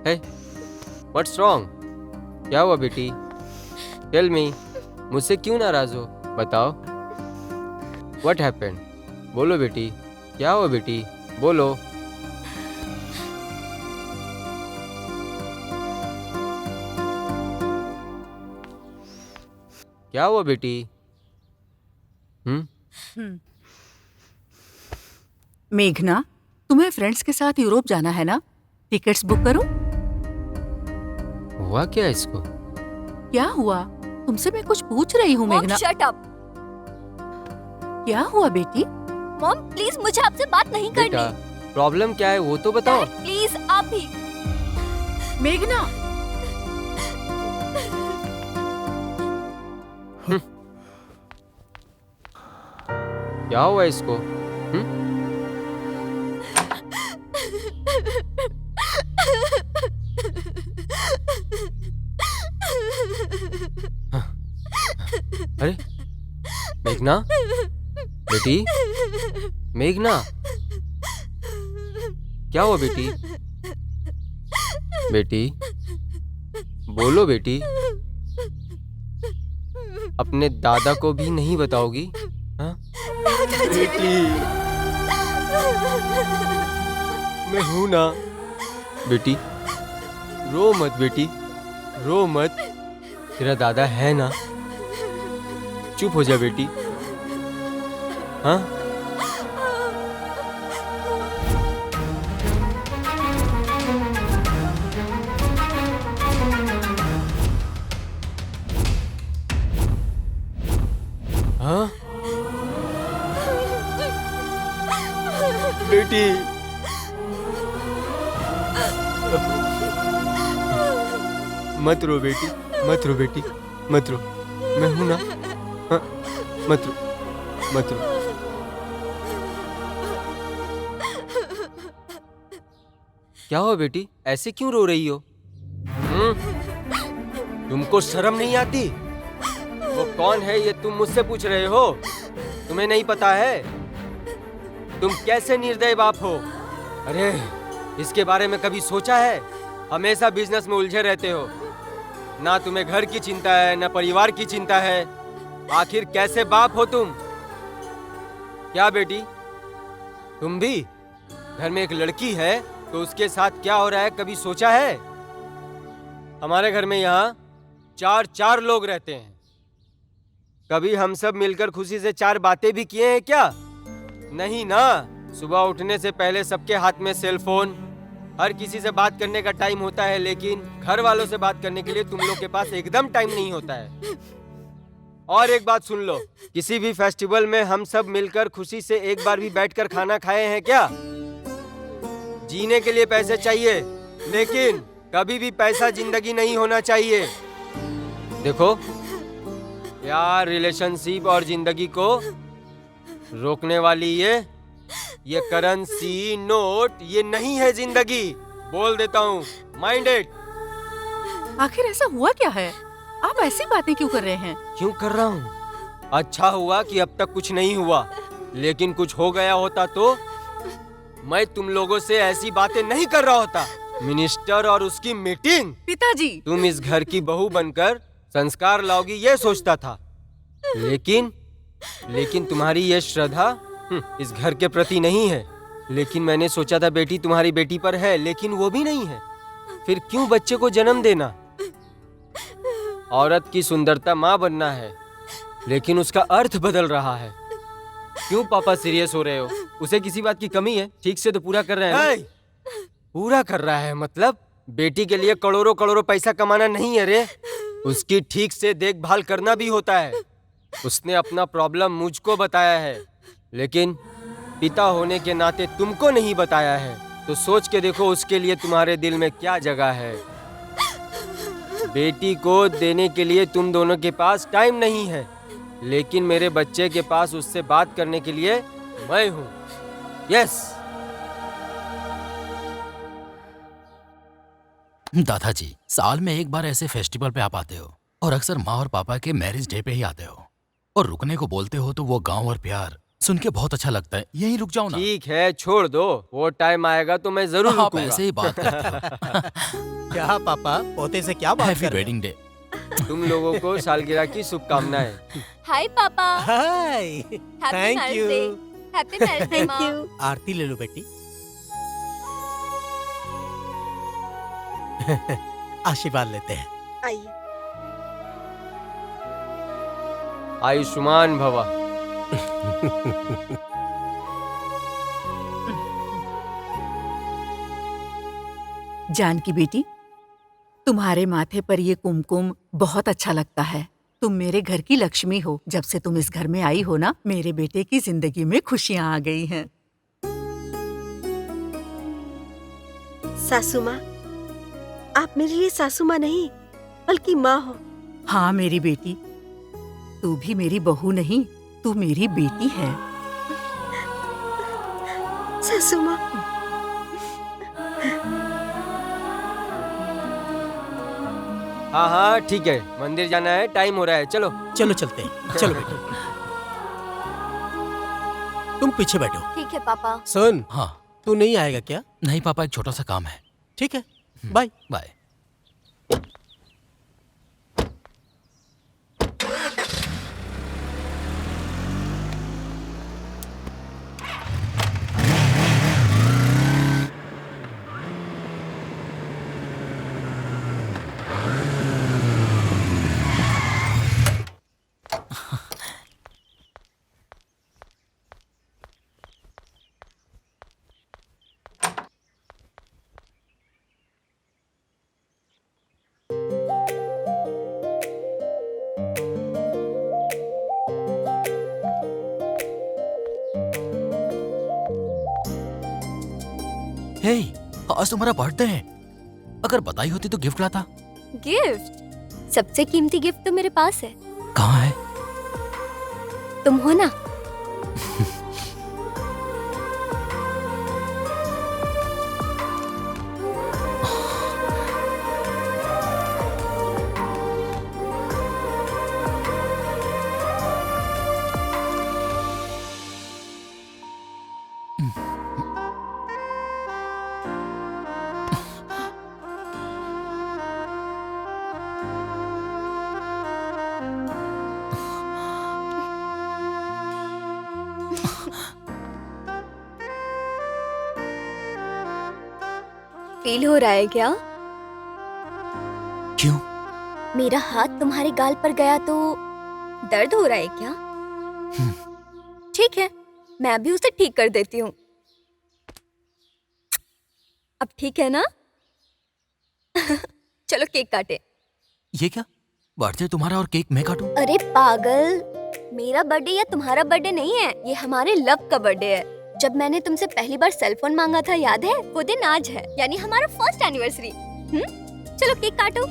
Hey, what's wrong? क्या हुआ बेटी? टेल मी, मुझसे क्यों नाराज हो? बताओ। What happened? बोलो बेटी, क्या हुआ बेटी? बोलो। क्या हुआ बेटी? मेघना, तुम्हें फ्रेंड्स के साथ यूरोप जाना है ना? टिकट्स बुक करूं? हुआ क्या इसको? क्या हुआ? तुमसे मैं कुछ पूछ रही हूँ मॉम मेघना। Shut up. क्या हुआ बेटी? मॉम प्लीज मुझे आपसे बात नहीं बेटा करनी। प्रॉब्लम क्या है वो तो बताओ। डैड प्लीज आप भी। मेघना, क्या हुआ इसको? अरे मेघना, बेटी मेघना, क्या हुआ बेटी? बेटी बोलो बेटी, अपने दादा को भी नहीं बताओगी? हाँ? बेटी मैं हूं ना। बेटी रो मत बेटी, रो मत, तेरा दादा है ना। चुप हो जा बेटी। हाँ हाँ बेटी मत रो बेटी, मत रो बेटी, मत रो, मैं हूं ना। हाँ? मत रो, मत रो। क्या हुआ बेटी, ऐसे क्यों रो रही हो? तुमको शर्म नहीं आती? वो कौन है ये तुम मुझसे पूछ रहे हो? तुम्हें नहीं पता है? तुम कैसे निर्दयी बाप हो? अरे इसके बारे में कभी सोचा है? हमेशा बिजनेस में उलझे रहते हो, ना तुम्हें घर की चिंता है ना परिवार की चिंता है। आखिर कैसे बाप हो तुम? क्या बेटी तुम भी? घर में एक लड़की है तो उसके साथ क्या हो रहा है कभी सोचा है? हमारे घर में यहाँ 4 लोग रहते हैं। कभी हम सब मिलकर खुशी से 4 बातें भी किए हैं क्या? नहीं ना। सुबह उठने से पहले सबके हाथ में सेल फोन, हर किसी से बात करने का टाइम होता है, लेकिन घर वालों से बात करने के लिए तुम लोग के पास एकदम टाइम नहीं होता है। और एक बात सुन लो, किसी भी फेस्टिवल में हम सब मिलकर खुशी से एक बार भी बैठकर खाना खाए हैं क्या? जीने के लिए पैसे चाहिए, लेकिन कभी भी पैसा जिंदगी नहीं होना चाहिए। देखो यार, रिलेशनशिप और जिंदगी को रोकने वाली ये करेंसी नोट ये नहीं है जिंदगी। बोल देता हूँ, माइंड इट। आखिर ऐसा हुआ क्या है? आप ऐसी बातें क्यों कर रहे हैं? क्यों कर रहा हूँ? अच्छा हुआ कि अब तक कुछ नहीं हुआ, लेकिन कुछ हो गया होता तो मैं तुम लोगों से ऐसी बातें नहीं कर रहा होता। मिनिस्टर और उसकी मीटिंग, पिताजी तुम इस घर की बहू बनकर संस्कार लाओगी ये सोचता था, लेकिन तुम्हारी ये श्रद्धा इस घर के प्रति नहीं है। लेकिन मैंने सोचा था बेटी तुम्हारी बेटी पर है, लेकिन वो भी नहीं है। फिर क्यों बच्चे को जन्म देना? औरत की सुंदरता माँ बनना है, लेकिन उसका अर्थ बदल रहा है। क्यों पापा सीरियस हो रहे हो? उसे किसी बात की कमी है? ठीक से तो पूरा कर रहे हैं। पूरा कर रहा है मतलब? बेटी के लिए करोड़ों करोड़ों पैसा कमाना नहीं है रे, उसकी ठीक से देखभाल करना भी होता है। उसने अपना प्रॉब्लम मुझको बताया है, लेकिन पिता होने के नाते तुमको नहीं बताया है। तो सोच के देखो उसके लिए तुम्हारे दिल में क्या जगह है। बेटी को देने के लिए तुम दोनों के पास टाइम नहीं है, लेकिन मेरे बच्चे के पास उससे बात करने के लिए मैं हूँ। यस। दादाजी, साल में एक बार ऐसे फेस्टिवल पे आप आते हो और अक्सर माँ और पापा के मैरिज डे पे ही आते हो, और रुकने को बोलते हो तो वो गांव और प्यार सुन के बहुत अच्छा लगता है। यहीं रुक जाओ ना। ठीक है, छोड़ दो, वो टाइम आएगा तो मैं जरूर आप रुकूंगा। ऐसे ही बात करते हो। क्या पापा, पोते से क्या बात हैप्पी कर रहे वेडिंग डे। तुम लोगों को सालगिरह की शुभकामनाएं। हाय पापा। Hi, happy thank marriage you. Day. Happy marriage day माँ। आरती ले लो बेटी। आशीर्वाद लेते हैं। आइए। आयुष्मान भवा। जानकी बेटी, तुम्हारे माथे पर ये कुमकुम बहुत अच्छा लगता है। तुम मेरे घर की लक्ष्मी हो। जब से तुम इस घर में आई हो ना, मेरे बेटे की जिंदगी में खुशियाँ आ गई हैं। सासू माँ, आप मेरे लिए सासू माँ नहीं बल्कि माँ हो। हाँ मेरी बेटी, तू भी मेरी बहू नहीं, तू मेरी बेटी है। सासू माँ, हाँ हाँ ठीक है, मंदिर जाना है, टाइम हो रहा है, चलो। चलो चलते हैं, चलो बेटे। तुम पीछे बैठो। ठीक है पापा। सुन, हाँ। तू नहीं आएगा क्या? नहीं पापा, एक छोटा सा काम है। ठीक है, बाय। बाय। हे, आज तुम्हारा बर्थडे है। अगर बताई होती तो गिफ्ट लाता। गिफ्ट? सबसे कीमती गिफ्ट तो मेरे पास है। कहाँ है? तुम हो ना। फील हो रहा है क्या? क्यों? मेरा हाथ तुम्हारे गाल पर गया तो दर्द हो रहा है क्या? ठीक है, मैं भी उसे ठीक कर देती हूँ। अब ठीक है ना? चलो केक काटे। ये क्या? बर्थडे तुम्हारा और केक मैं काटूं? अरे पागल, मेरा बर्थडे या तुम्हारा बर्थडे नहीं है, ये हमारे लव का बर्थडे है। जब मैंने तुमसे पहली बार सेल फोन मांगा था, याद है? वो दिन आज है, यानी हमारा फर्स्ट एनिवर्सरी। चलो केक काटो।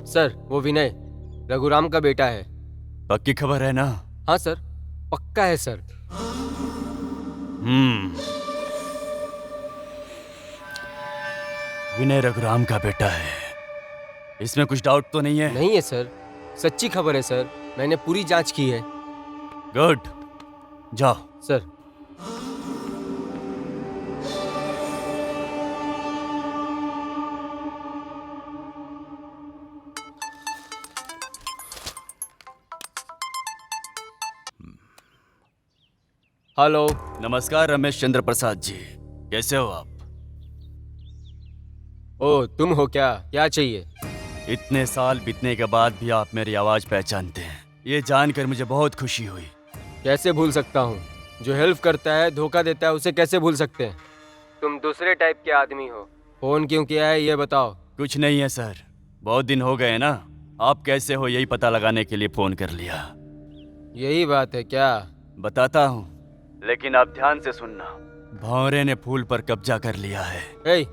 सर, वो विनय रघुराम का बेटा है। पक्की खबर है ना? हाँ सर, पक्का है सर। विनय रघुराम का बेटा है, इसमें कुछ डाउट तो नहीं है? नहीं है सर, सच्ची खबर है सर, मैंने पूरी जांच की है। गुड, जाओ। Sir, hello. नमस्कार रमेश चंद्र प्रसाद जी, कैसे हो आप? ओ, तुम हो क्या? क्या चाहिए? इतने साल बीतने के बाद भी आप मेरी आवाज पहचानते हैं, ये जानकर मुझे बहुत खुशी हुई। कैसे भूल सकता हूँ? जो हेल्प करता है, धोखा देता है, उसे कैसे भूल सकते हैं? तुम दूसरे टाइप के आदमी हो। फोन क्यों किया है ये बताओ। कुछ नहीं है सर, बहुत दिन हो गए ना, आप कैसे हो यही पता लगाने के लिए फोन कर लिया। यही बात है क्या? बताता हूँ, लेकिन आप ध्यान से सुनना। भंवरे ने फूल पर कब्जा कर लिया है। ए,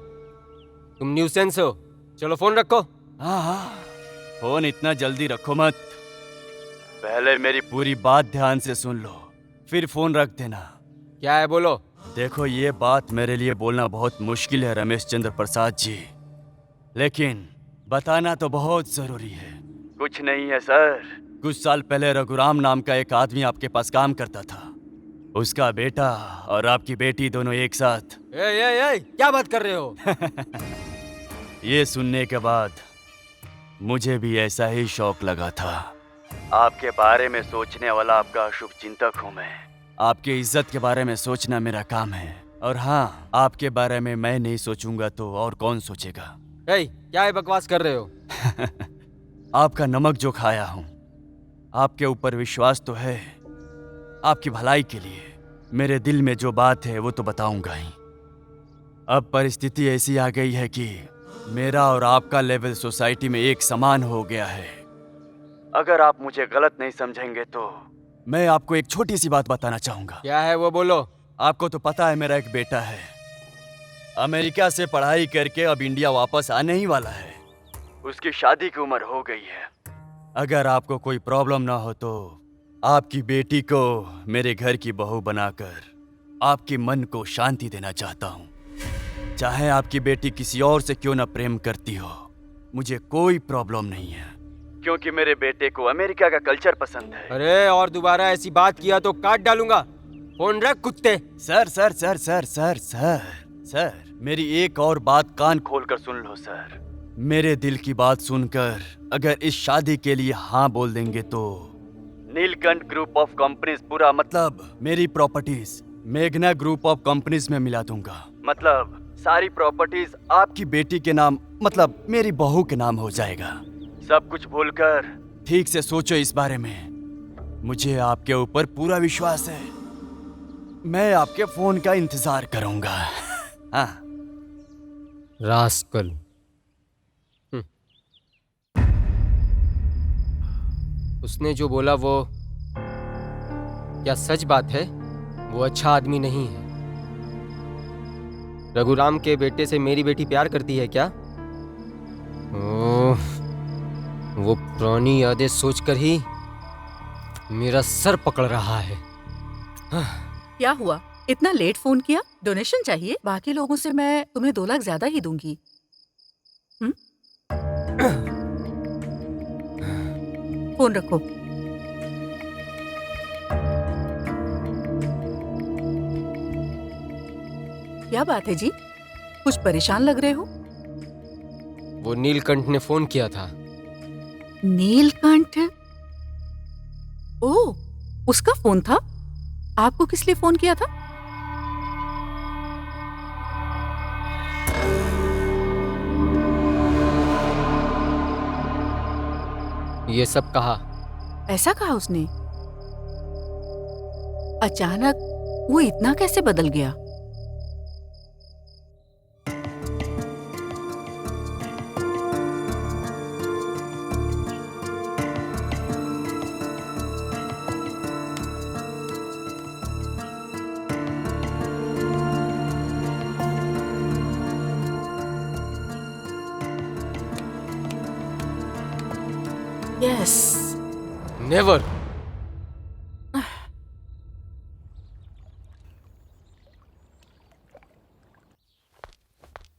तुम न्यूसेंस हो, चलो फोन रखो। हाँ, फोन इतना जल्दी रखो मत, पहले मेरी पूरी बात ध्यान से सुन लो, फिर फोन रख देना। क्या है बोलो। देखो, ये बात मेरे लिए बोलना बहुत मुश्किल है रमेश चंद्र प्रसाद जी, लेकिन बताना तो बहुत जरूरी है। कुछ नहीं है सर, कुछ साल पहले रघुराम नाम का एक आदमी आपके पास काम करता था। उसका बेटा और आपकी बेटी दोनों एक साथ। ए, क्या बात कर रहे हो? ये सुनने के बाद मुझे भी ऐसा ही शौक लगा था। आपके बारे में सोचने वाला आपका शुभ चिंतक हूँ मैं। आपकी इज्जत के बारे में सोचना मेरा काम है। और हाँ, आपके बारे में मैं नहीं सोचूंगा तो और कौन सोचेगा? क्या है बकवास कर रहे हो? आपका नमक जो खाया हूँ, आपके ऊपर विश्वास तो है। आपकी भलाई के लिए मेरे दिल में जो बात है वो तो बताऊंगा ही। अब परिस्थिति ऐसी आ गई है कि मेरा और आपका लेवल सोसाइटी में एक समान हो गया है। अगर आप मुझे गलत नहीं समझेंगे तो मैं आपको एक छोटी सी बात बताना चाहूंगा। क्या है वो, बोलो। आपको तो पता है मेरा एक बेटा है, अमेरिका से पढ़ाई करके अब इंडिया वापस आने ही वाला है। उसकी शादी की उम्र हो गई है। अगर आपको कोई प्रॉब्लम ना हो तो आपकी बेटी को मेरे घर की बहू बनाकर आपके मन को शांति देना चाहता हूँ। चाहे आपकी बेटी किसी और से क्यों ना प्रेम करती हो, मुझे कोई प्रॉब्लम नहीं है, क्योंकि मेरे बेटे को अमेरिका का कल्चर पसंद है। अरे और दोबारा ऐसी बात किया तो काट डालूंगा। फोन रख कुत्ते। Sir sir sir sir sir sir sir मेरी एक और बात कान खोलकर सुन लो सर। मेरे दिल की बात सुनकर अगर इस शादी के लिए हाँ बोल देंगे तो नीलकंठ ग्रुप ऑफ कंपनीज, पूरा मतलब मेरी प्रॉपर्टीज मेघना ग्रुप ऑफ कंपनीज में मिला दूंगा। मतलब सारी प्रॉपर्टीज आपकी बेटी के नाम, मतलब मेरी बहू के नाम हो जाएगा। सब कुछ भूलकर ठीक से सोचो इस बारे में। मुझे आपके ऊपर पूरा विश्वास है। मैं आपके फोन का इंतजार करूंगा। हाँ। रास्कल। उसने जो बोला वो क्या सच बात है? वो अच्छा आदमी नहीं है। रघुराम के बेटे से मेरी बेटी प्यार करती है क्या? ओह, वो पुरानी यादें सोचकर ही मेरा सर पकड़ रहा है। क्या हुआ, इतना लेट फोन किया? डोनेशन चाहिए? बाकी लोगों से मैं तुम्हें 2 लाख ज्यादा ही दूंगी। फोन रखो। क्या बात है जी, कुछ परेशान लग रहे हो? वो नीलकंठ ने फोन किया था। नीलकंठ? ओह, उसका फोन था? आपको किस लिए फोन किया था? ये सब कहा। ऐसा कहा उसने? अचानक वो इतना कैसे बदल गया? Yes. Never.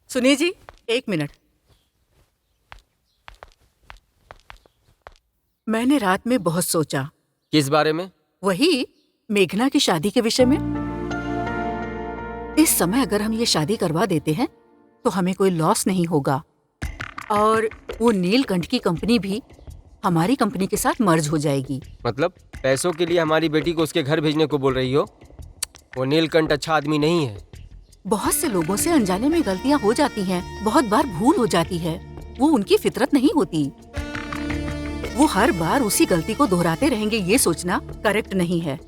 सुनिए जी, 1 मिनट। मैंने रात में बहुत सोचा। किस बारे में? वही मेघना की शादी के विषय में। इस समय अगर हम ये शादी करवा देते हैं तो हमें कोई लॉस नहीं होगा और वो नीलकंठ की कंपनी भी हमारी कंपनी के साथ मर्ज हो जाएगी। मतलब पैसों के लिए हमारी बेटी को उसके घर भेजने को बोल रही हो? वो नीलकंठ अच्छा आदमी नहीं है। बहुत से लोगों से अनजाने में गलतियां हो जाती हैं, बहुत बार भूल हो जाती है। वो उनकी फितरत नहीं होती। वो हर बार उसी गलती को दोहराते रहेंगे, ये सोचना करेक्ट नहीं है।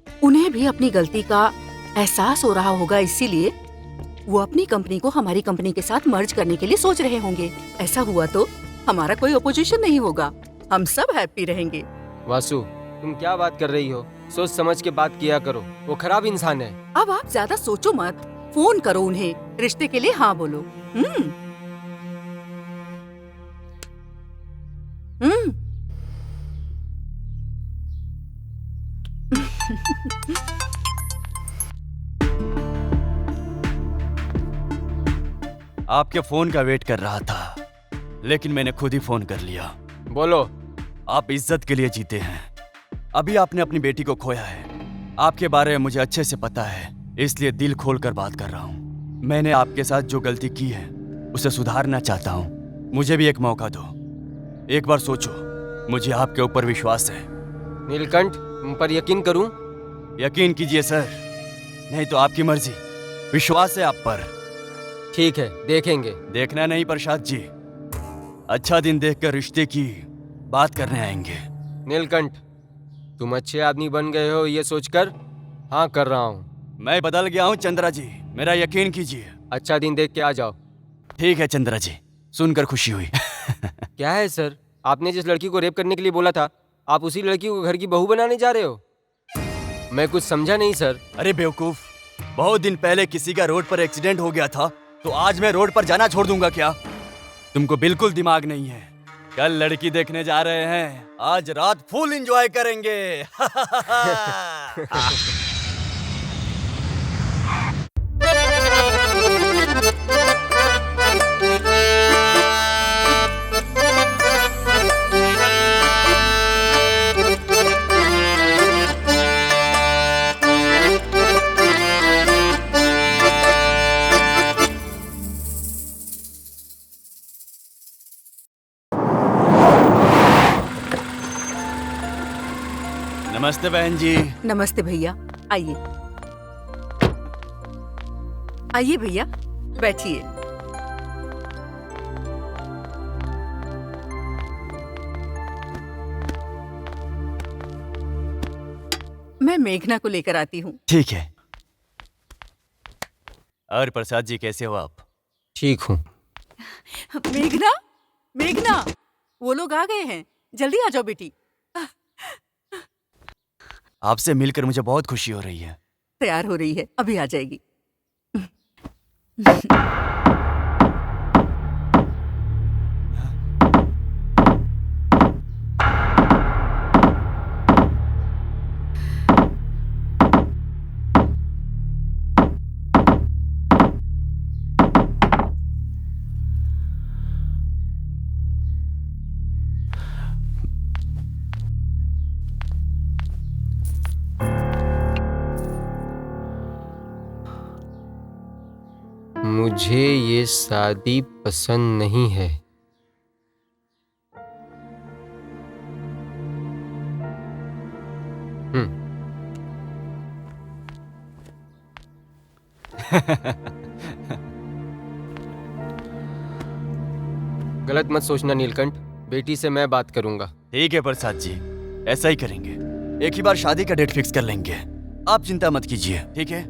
उन्हें भी अपनी गलती का एहसास हो रहा होगा, इसीलिए वो अपनी कंपनी को हमारी कंपनी के साथ मर्ज करने के लिए सोच रहे होंगे। ऐसा हुआ तो हमारा कोई अपोजिशन नहीं होगा, हम सब हैप्पी रहेंगे। वासु, तुम क्या बात कर रही हो? सोच समझ के बात किया करो। वो खराब इंसान है। अब आप ज्यादा सोचो मत, फोन करो उन्हें, रिश्ते के लिए हाँ बोलो। आपके फोन का वेट कर रहा था, लेकिन मैंने खुद ही फोन कर लिया। बोलो। आप इज्जत के लिए जीते हैं। अभी आपने अपनी बेटी को खोया है, आपके बारे में मुझे अच्छे से पता है, इसलिए दिल खोल कर बात कर रहा हूँ। मैंने आपके साथ जो गलती की है उसे सुधारना चाहता हूँ। मुझे भी एक मौका दो। एक बार सोचो, मुझे आपके ऊपर विश्वास है। नीलकंठ, तुम पर यकीन करूं? यकीन कीजिए सर, नहीं तो आपकी मर्जी। विश्वास है आप पर। ठीक है, देखेंगे। देखना नहीं प्रसाद जी, अच्छा दिन देखकर रिश्ते की बात करने आएंगे। नीलकंठ, तुम अच्छे आदमी बन गए हो ये सोचकर हाँ कर रहा हूँ। मैं बदल गया हूँ चंद्रा जी, मेरा यकीन कीजिए। अच्छा दिन देख के आ जाओ। ठीक है चंद्रा जी, सुनकर खुशी हुई। क्या है सर, आपने जिस लड़की को रेप करने के लिए बोला था, आप उसी लड़की को घर की बहू बनाने जा रहे हो? मैं कुछ समझा नहीं सर। अरे बेवकूफ, बहुत दिन पहले किसी का रोड पर एक्सीडेंट हो गया था, तो आज मैं रोड पर जाना छोड़ दूंगा क्या? तुमको बिल्कुल दिमाग नहीं है। कल लड़की देखने जा रहे हैं, आज रात फुल एंजॉय करेंगे। नमस्ते बहन जी। नमस्ते भैया, आइए आइए भैया, बैठिए। मैं मेघना को लेकर आती हूँ। ठीक है। और प्रसाद जी कैसे हो आप? ठीक हूँ। मेघना, मेघना, वो लोग आ गए हैं, जल्दी आ जाओ बेटी। आपसे मिलकर मुझे बहुत खुशी हो रही है। तैयार हो रही है, अभी आ जाएगी। मुझे ये शादी पसंद नहीं है। गलत मत सोचना नीलकंठ, बेटी से मैं बात करूंगा। ठीक है प्रसाद जी, ऐसा ही करेंगे। एक ही बार शादी का डेट फिक्स कर लेंगे, आप चिंता मत कीजिए। ठीक है।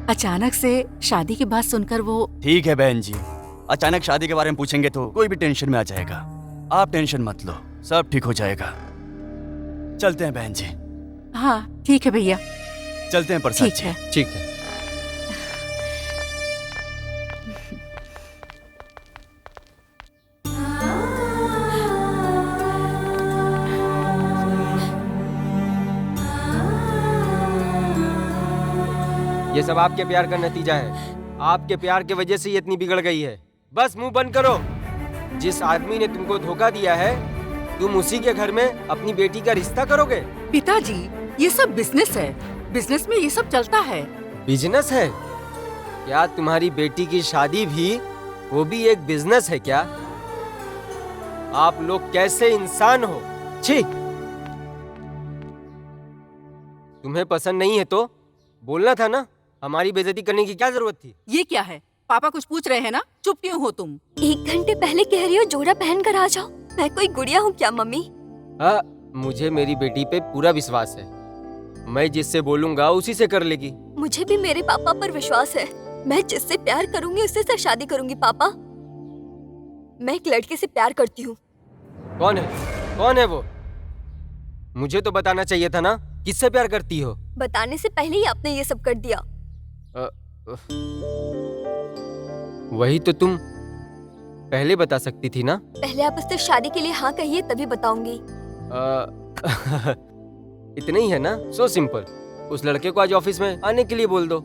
अचानक से शादी की बात सुनकर वो। ठीक है बहन जी, अचानक शादी के बारे में पूछेंगे तो कोई भी टेंशन में आ जाएगा। आप टेंशन मत लो, सब ठीक हो जाएगा। चलते हैं बहन जी। हाँ ठीक है भैया, चलते हैं प्रसाद जी। ठीक है। ये सब आपके प्यार का नतीजा है। आपके प्यार की वजह से ये इतनी बिगड़ गई है। बस मुंह बंद करो। जिस आदमी ने तुमको धोखा दिया है, तुम उसी के घर में अपनी बेटी का रिश्ता करोगे? पिताजी, ये सब बिजनेस है, बिजनेस में ये सब चलता है। बिजनेस है? क्या तुम्हारी बेटी की शादी भी, वो भी एक बिजनेस है क्या? आप लोग कैसे इंसान हो? छी! तुम्हें पसंद नहीं है तो बोलना था ना, हमारी बेइज्जती करने की क्या जरूरत थी? ये क्या है? पापा कुछ पूछ रहे हैं ना, चुप क्यों हो तुम? 1 घंटे पहले कह रही हो जोड़ा पहन कर आ जाओ। मैं कोई गुड़िया हूँ क्या मम्मी? मुझे मेरी बेटी पे पूरा विश्वास है। मैं जिससे बोलूंगा उसी से कर लेगी। मुझे भी मेरे पापा पर विश्वास है। मैं जिससे प्यार करूंगी उससे से शादी करूंगी पापा। मैं एक लड़के से प्यार करती हूँ। कौन है? कौन है वो? मुझे तो बताना चाहिए था ना, किससे प्यार करती हो? बताने से पहले ही आपने ये सब कर दिया। वही तो तुम पहले बता सकती थी ना। पहले आप उससे शादी के लिए हाँ कहिए, तभी बताऊंगी। इतना ही है ना, सो सिंपल। उस लड़के को आज ऑफिस में आने के लिए बोल दो,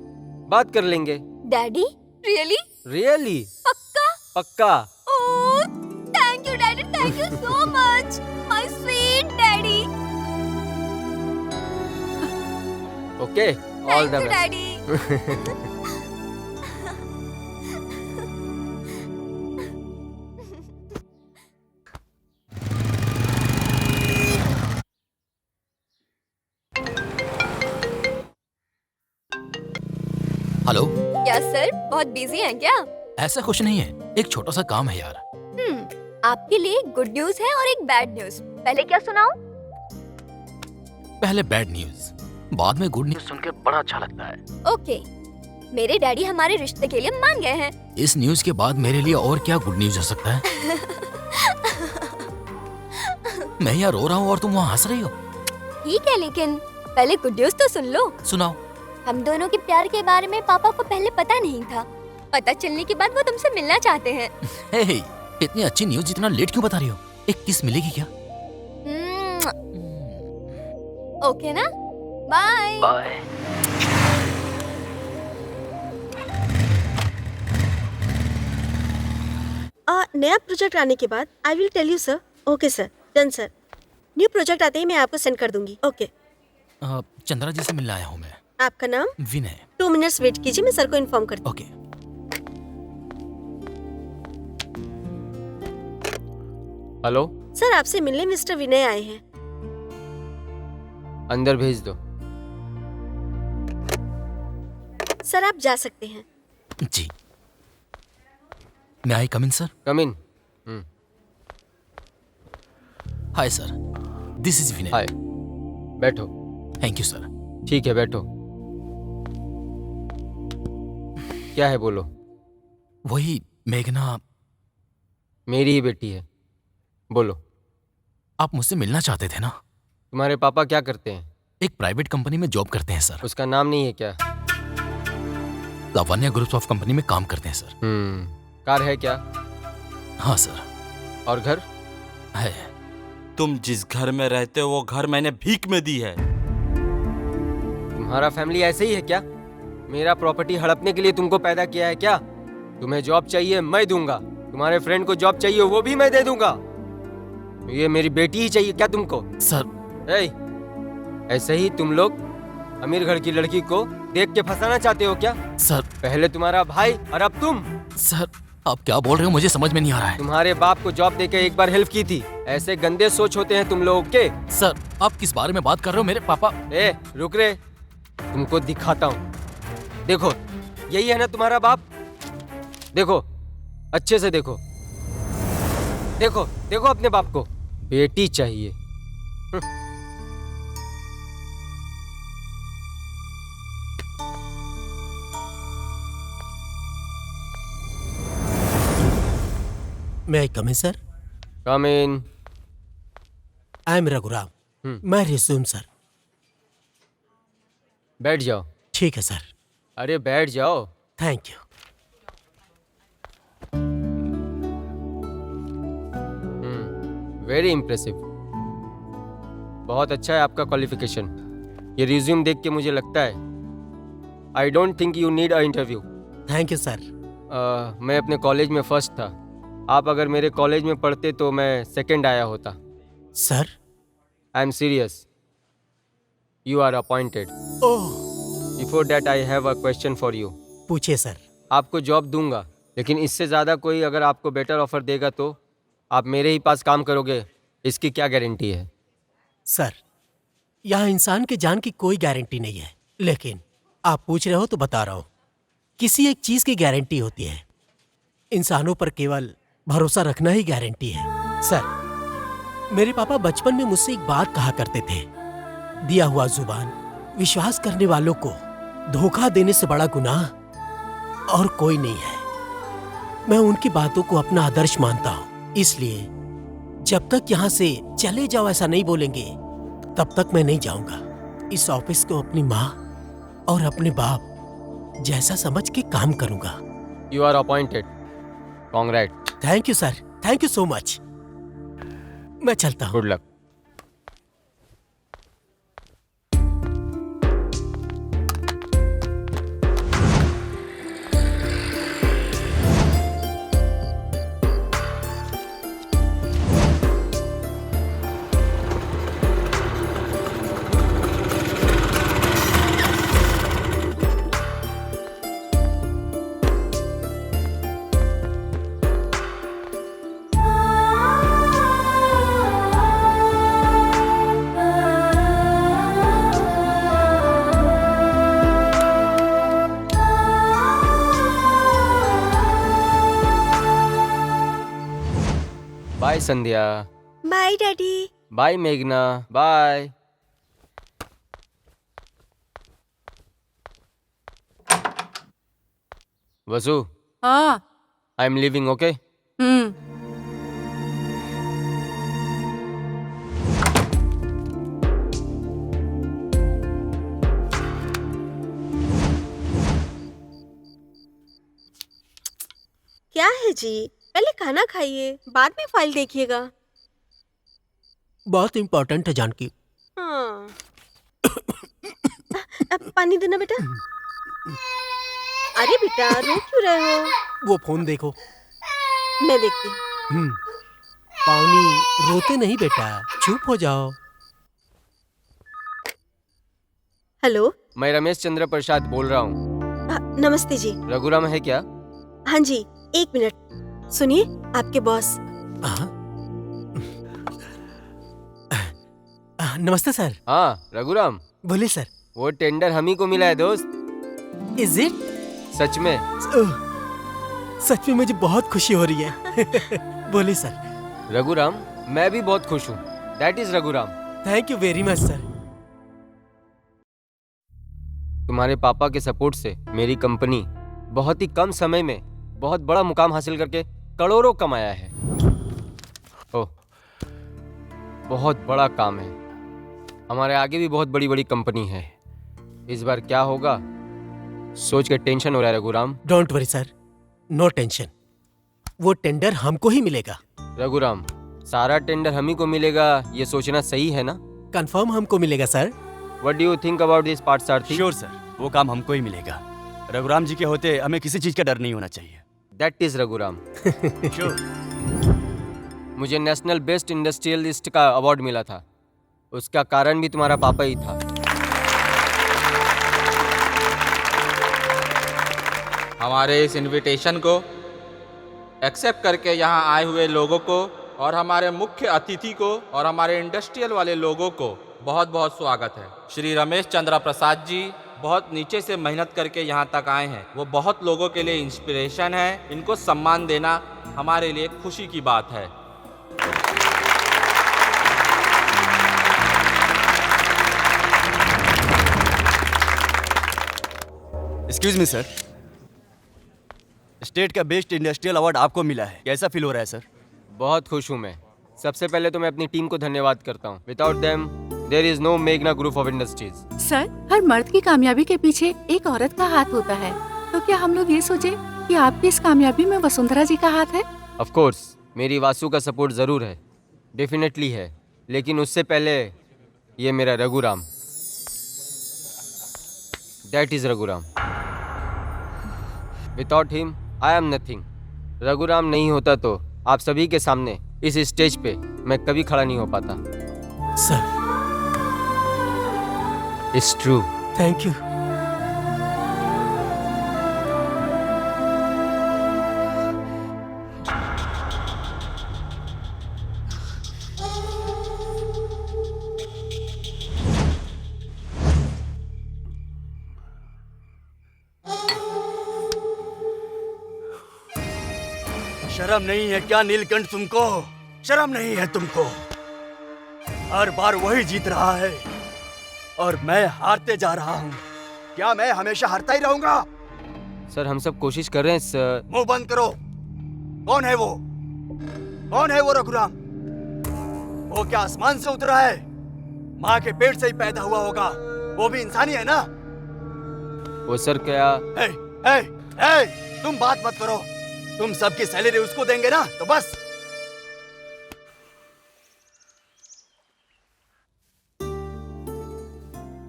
बात कर लेंगे। Daddy, really? रियली? पक्का? पक्का। Oh, thank you daddy, thank you so much, my sweet daddy. Okay, all the thank you best. Daddy. Hello. क्या सर बहुत बिजी हैं क्या? ऐसा कुछ नहीं है, एक छोटा सा काम है यार। आपके लिए एक गुड न्यूज है और एक बैड न्यूज। पहले क्या सुनाऊं? पहले बैड न्यूज, बाद में गुड न्यूज सुनकर बड़ा अच्छा लगता है। ओके, मेरे डैडी हमारे रिश्ते के लिए मान गए हैं। इस न्यूज के बाद मेरे लिए और क्या गुड न्यूज हो सकता है? मैं यहाँ रो रहा हूँ और तुम वहाँ हंस रही हो। ठीक है, लेकिन पहले गुड न्यूज तो सुन लो। सुनाओ। हम दोनों के प्यार के बारे में पापा को पहले पता नहीं था। पता चलने के बाद वो तुमसे मिलना चाहते हैं। हे, इतनी अच्छी न्यूज इतना लेट क्यों बता रही हो? एक किस मिलेगी क्या? ओके ना, बाय बाय। नया प्रोजेक्ट आने के बाद I will tell you sir. Okay sir, done sir. New project आते ही मैं आपको सेंड कर दूंगी। ओके। चंद्रा जी से मिलने आया हूँ मैं। आपका नाम? विनय। 2 मिनट्स वेट कीजिए, मैं सर को इन्फॉर्म करती हूँ। ओके। हेलो सर, आपसे मिलने मिस्टर विनय आए हैं। अंदर भेज दो। सर आप जा सकते हैं। जी। मैं I come in sir? Come in. Hi sir, this is Vinay. Hi, बैठो। Thank you sir. ठीक है, बैठो। क्या है बोलो। वही मेघना मेरी ही बेटी है, बोलो। आप मुझसे मिलना चाहते थे ना? तुम्हारे पापा क्या करते हैं? एक प्राइवेट कंपनी में जॉब करते हैं सर। उसका नाम नहीं है क्या? लावण्या ग्रुप ऑफ कंपनी में काम करते हैं सर। कार है क्या? हाँ सर। और घर है। तुम जिस घर में रहते हो वो घर मैंने भीख में दी है। तुम्हारा फैमिली ऐसे ही है क्या? मेरा प्रॉपर्टी हड़पने के लिए तुमको पैदा किया है क्या? तुम्हें जॉब चाहिए, मैं दूंगा। तुम्हारे फ्रेंड को जॉब चाहिए, वो भी मैं दे दूंगा। ये मेरी बेटी ही चाहिए क्या तुमको? सर ऐसे ही तुम लोग अमीर घर की लड़की को देख के फंसाना चाहते हो क्या? सर पहले तुम्हारा भाई और अब तुम। सर आप क्या बोल रहे हो, मुझे समझ में नहीं आ रहा है। तुम्हारे बाप को जॉब देके एक बार हेल्प की थी। ऐसे गंदे सोच होते हैं तुम लोगों के। सर आप किस बारे में बात कर रहे हो? मेरे पापा। रुक रे, तुमको दिखाता हूँ। देखो, यही है ना तुम्हारा बाप? देखो, अच्छे से देखो। देखो देखो अपने बाप को। बेटी चाहिए। मैं I come in sir? Come in. I am Raghuram. मैं रिज्यूम सर। बैठ जाओ। ठीक है सर। अरे बैठ जाओ। Thank you. Very impressive. बहुत अच्छा है आपका क्वालिफिकेशन। ये रिज्यूम देख के मुझे लगता है I don't think you need a interview. Thank you sir. मैं अपने कॉलेज में फर्स्ट था। आप अगर मेरे कॉलेज में पढ़ते तो मैं सेकंड आया होता। Sir I am serious. You are appointed. Oh. Before that I have a question for you. पूछिए सर। आपको जॉब दूंगा, लेकिन इससे ज़्यादा कोई अगर आपको बेटर ऑफर देगा तो आप मेरे ही पास काम करोगे, इसकी क्या गारंटी है? सर यहाँ इंसान के जान की कोई गारंटी नहीं है, लेकिन आप पूछ रहे हो तो बता रहा हूँ। किसी एक चीज की गारंटी होती है, इंसानों पर केवल भरोसा रखना ही गारंटी है। सर मेरे पापा बचपन में मुझसे एक बात कहा करते थे, दिया हुआ जुबान विश्वास करने वालों को धोखा देने से बड़ा गुनाह और कोई नहीं है। मैं उनकी बातों को अपना आदर्श मानता हूँ, इसलिए जब तक यहाँ से चले जाओ ऐसा नहीं बोलेंगे तब तक मैं नहीं जाऊंगा। इस ऑफिस को अपनी माँ और अपने बाप जैसा समझ के काम करूंगा। You are appointed. Congrat. Thank you sir, thank you so much. मैं चलता हूँ। Good luck. Bye Sandhya. Bye daddy. Bye मेघना। बाय। वसु, हाँ। I am living, okay? Hmm. क्या है जी, पहले खाना खाइए, बाद में फाइल देखिएगा। बहुत इम्पोर्टेंट है जानकी। हाँ। अब पानी देना बेटा। अरे बेटा रो क्यों रहे हो? वो फोन देखो। मैं देखती। पावनी रोते नहीं बेटा, चुप हो जाओ। हेलो, मैं रमेश चंद्र प्रसाद बोल रहा हूँ। नमस्ते जी। रघुराम है क्या? हाँ जी, एक मिनट सुनिए, आपके बॉस। नमस्ते सर। हाँ रघुराम, बोलिए सर। वो टेंडर हम ही को मिला है दोस्त। Is it? सच में? सच में मुझे बहुत खुशी हो रही है। बोलिए सर। रघुराम, मैं भी बहुत खुश हूँ। That is Raghuram. Thank you very much sir. तुम्हारे पापा के सपोर्ट से मेरी कंपनी बहुत ही कम समय में बहुत बड़ा मुकाम हासिल करके करोड़ों कमाया है। ओह, बहुत बड़ा काम है। हमारे आगे भी बहुत बड़ी बड़ी कंपनी है। इस बार क्या होगा सोच के टेंशन हो रहा है Raghuram. Don't worry sir, no tension. वो टेंडर हमको ही मिलेगा। रघुराम, सारा टेंडर हम ही को मिलेगा ये सोचना सही है ना? कंफर्म हमको मिलेगा sir. What do you think about this part Sarathi? Sure sir, वो काम हमको ही मिलेगा। रघुराम जी के होते हमें किसी चीज का डर नहीं होना चाहिए। That is Raghuram. श्योर। मुझे नेशनल बेस्ट इंडस्ट्रियलिस्ट का अवार्ड मिला था, उसका कारण भी तुम्हारा पापा ही था। हमारे इस इनविटेशन को एक्सेप्ट करके यहाँ आए हुए लोगों को और हमारे मुख्य अतिथि को और हमारे इंडस्ट्रियल वाले लोगों को बहुत बहुत स्वागत है। श्री रमेश चंद्र प्रसाद जी बहुत नीचे से मेहनत करके यहाँ तक आए हैं। वो बहुत लोगों के लिए इंस्पिरेशन है। इनको सम्मान देना हमारे लिए खुशी की बात है। एक्सक्यूज मी सर, स्टेट का बेस्ट इंडस्ट्रियल अवार्ड आपको मिला है, कैसा फील हो रहा है सर? बहुत खुश हूँ मैं। सबसे पहले तो मैं अपनी टीम को धन्यवाद करता हूँ। Without them there is no मेघना ग्रुप ऑफ इंडस्ट्रीज। सर, हर मर्द की कामयाबी के पीछे एक औरत का हाथ होता है, तो क्या हम लोग ये सोचे कि आपकी इस कामयाबी में वसुंधरा जी का हाथ है? ऑफ कोर्स, मेरी वासु का सपोर्ट जरूर है, डेफिनेटली है, लेकिन उससे पहले ये मेरा Raghuram. That is Raghuram. Without him I am nothing. Raghuram नहीं होता तो आप सभी के सामने इस स्टेज पे मैं कभी खड़ा नहीं हो पाता। Sir, it's true. Thank you. शर्म नहीं है क्या नीलकंठ तुमको? शर्म नहीं है तुमको? हर बार वही जीत रहा है और मैं हारते जा रहा हूँ। क्या मैं हमेशा हारता ही रहूंगा? सर, हम सब कोशिश कर रहे हैं सर। मुंह बंद करो। कौन है वो? कौन है वो रघुराम? वो क्या आसमान से उतरा है? माँ के पेट से ही पैदा हुआ होगा। वो भी इंसानी है ना? वो सर क्या? ए, ए, ए, तुम बात मत करो। तुम सबकी सैलरी उसको देंगे ना, तो बस।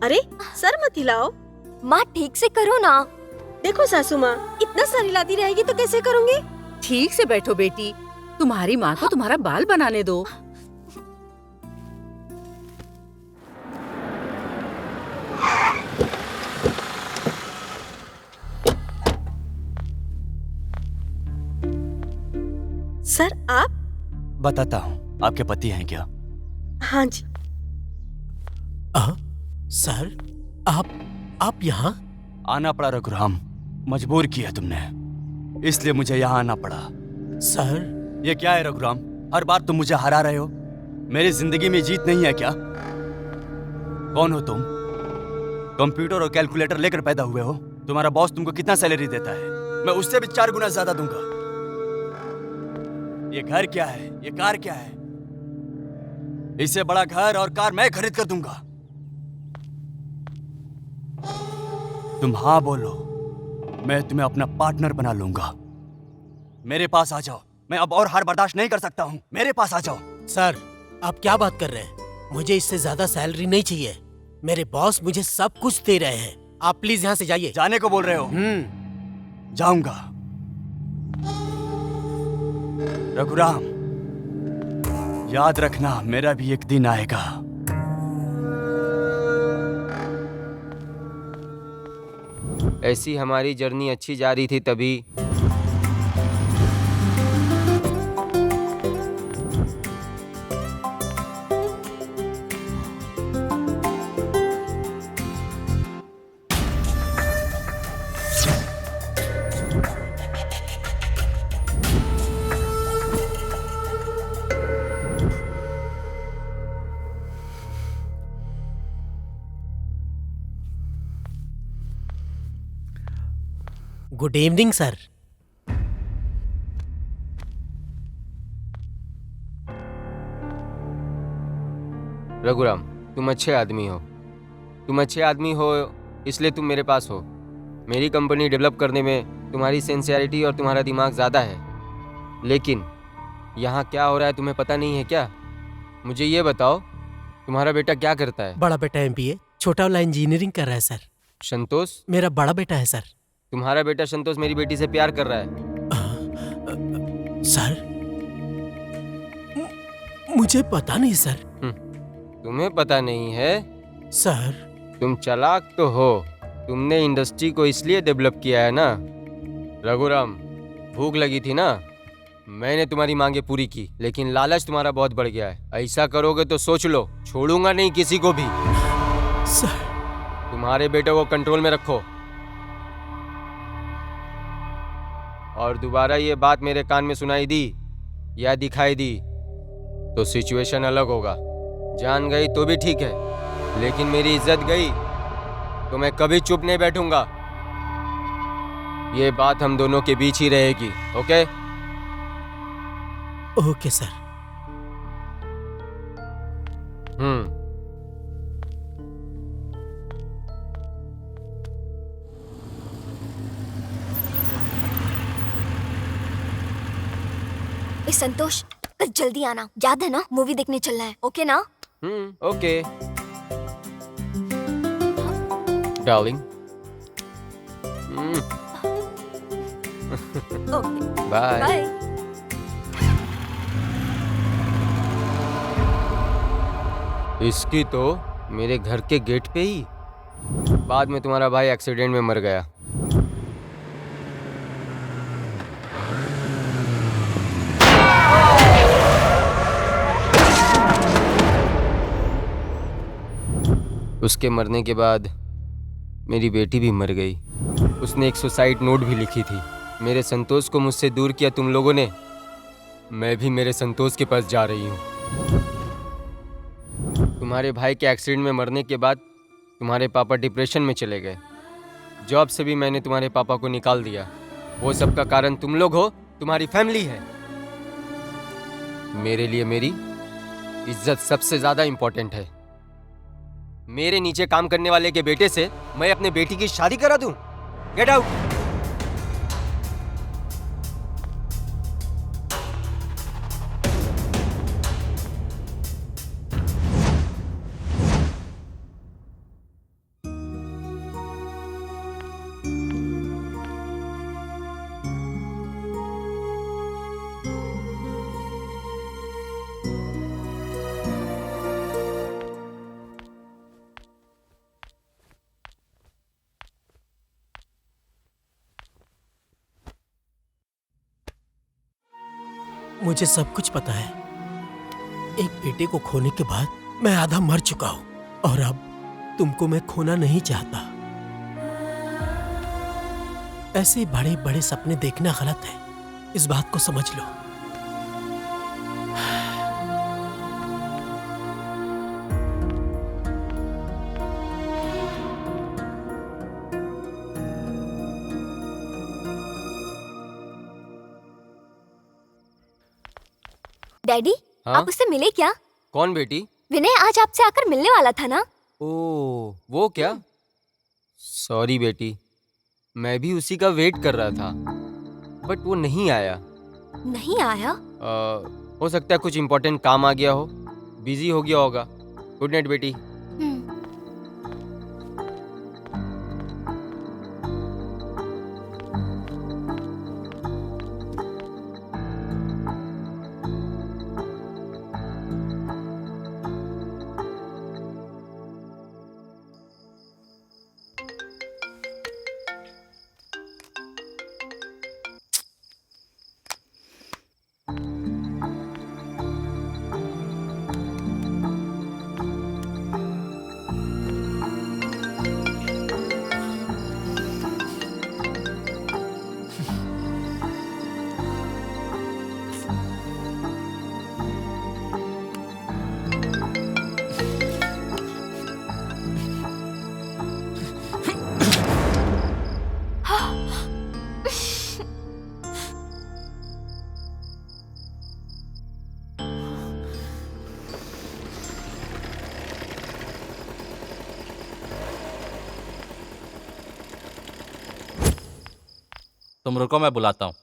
अरे सर मत हिलाओ। माँ ठीक से करो ना। देखो सासू माँ, इतना सारी लाती रहेगी तो कैसे करूँगी? ठीक से बैठो बेटी, तुम्हारी माँ को तुम्हारा बाल बनाने दो। सर आप? बताता हूँ, आपके पति हैं क्या? हाँ जी। सर, आप यहाँ? आना पड़ा रघुराम, मजबूर किया तुमने, इसलिए मुझे यहाँ आना पड़ा। सर, ये क्या है रघुराम? हर बार तुम मुझे हरा रहे हो। मेरी जिंदगी में जीत नहीं है क्या? कौन हो तुम? कंप्यूटर और कैलकुलेटर लेकर पैदा हुए हो? तुम्हारा बॉस तुमको कितना सैलरी देता है? मैं उससे भी 4 गुना ज्यादा दूंगा। ये घर क्या है? ये कार क्या है? इससे बड़ा घर और कार मैं खरीद कर दूंगा। तुम हाँ बोलो, मैं तुम्हें अपना पार्टनर बना लूंगा। मेरे पास आ जाओ, मैं अब और हार बर्दाश्त नहीं कर सकता हूँ। मेरे पास आ जाओ। सर, आप क्या बात कर रहे हैं? मुझे इससे ज्यादा सैलरी नहीं चाहिए। मेरे बॉस मुझे सब कुछ दे रहे हैं। आप प्लीज यहाँ से जाइए। जाने को बोल रहे हो? जाऊंगा। रघुराम, याद रखना, मेरा भी एक दिन आएगा। ऐसी हमारी जर्नी अच्छी जा रही थी तभी गुड इवनिंग सर। रघुराम, तुम अच्छे आदमी हो। तुम अच्छे आदमी हो इसलिए तुम मेरे पास हो। मेरी कंपनी डेवलप करने में तुम्हारी सिंसियरिटी और तुम्हारा दिमाग ज़्यादा है। लेकिन यहाँ क्या हो रहा है तुम्हें पता नहीं है क्या? मुझे ये बताओ, तुम्हारा बेटा क्या करता है? बड़ा बेटा MBA, छोटा वाला इंजीनियरिंग कर रहा है सर। संतोष? मेरा बड़ा बेटा है सर। तुम्हारा बेटा संतोष मेरी बेटी से प्यार कर रहा है। सर, मुझे पता नहीं सर। तुम्हें पता नहीं है? सर, तुम चालाक तो हो। तुमने इंडस्ट्री को इसलिए डेवलप किया है ना। रघुराम, भूख लगी थी ना, मैंने तुम्हारी मांगे पूरी की, लेकिन लालच तुम्हारा बहुत बढ़ गया है। ऐसा करोगे तो सोच लो, छोड़ूंगा नहीं किसी को भी। सर, तुम्हारे बेटे को कंट्रोल में रखो, और दोबारा ये बात मेरे कान में सुनाई दी या दिखाई दी तो सिचुएशन अलग होगा। जान गई तो भी ठीक है, लेकिन मेरी इज्जत गई तो मैं कभी चुप नहीं बैठूंगा। ये बात हम दोनों के बीच ही रहेगी। ओके? Okay sir. संतोष, कल जल्दी आना, याद है ना? मूवी देखने चलना है। ओके ना? Okay darling. बाय। बाय। इसकी तो मेरे घर के गेट पे ही। बाद में तुम्हारा भाई एक्सीडेंट में मर गया। उसके मरने के बाद मेरी बेटी भी मर गई। उसने एक सुसाइड नोट भी लिखी थी। मेरे संतोष को मुझसे दूर किया तुम लोगों ने। मैं भी मेरे संतोष के पास जा रही हूँ। तुम्हारे भाई के एक्सीडेंट में मरने के बाद तुम्हारे पापा डिप्रेशन में चले गए। जॉब से भी मैंने तुम्हारे पापा को निकाल दिया। वो सब का कारण तुम लोग हो, तुम्हारी फैमिली है। मेरे लिए मेरी इज्जत सबसे ज़्यादा इम्पोर्टेंट है। मेरे नीचे काम करने वाले के बेटे से मैं अपने बेटी की शादी करा दूं? Get out. मुझे सब कुछ पता है। एक बेटे को खोने के बाद मैं आधा मर चुका हूं, और अब तुमको मैं खोना नहीं चाहता। ऐसे बड़े बड़े सपने देखना गलत है, इस बात को समझ लो। डैडी, हाँ? आप उससे मिले क्या? कौन बेटी? विनय आज आपसे आकर मिलने वाला था ना? ओ, वो क्या? सॉरी बेटी, मैं भी उसी का वेट कर रहा था, बट वो नहीं आया। नहीं आया? हो सकता है कुछ इम्पोर्टेंट काम आ गया हो, बिजी हो गया होगा। गुड नाइट बेटी। तुम रुको, मैं बुलाता हूँ।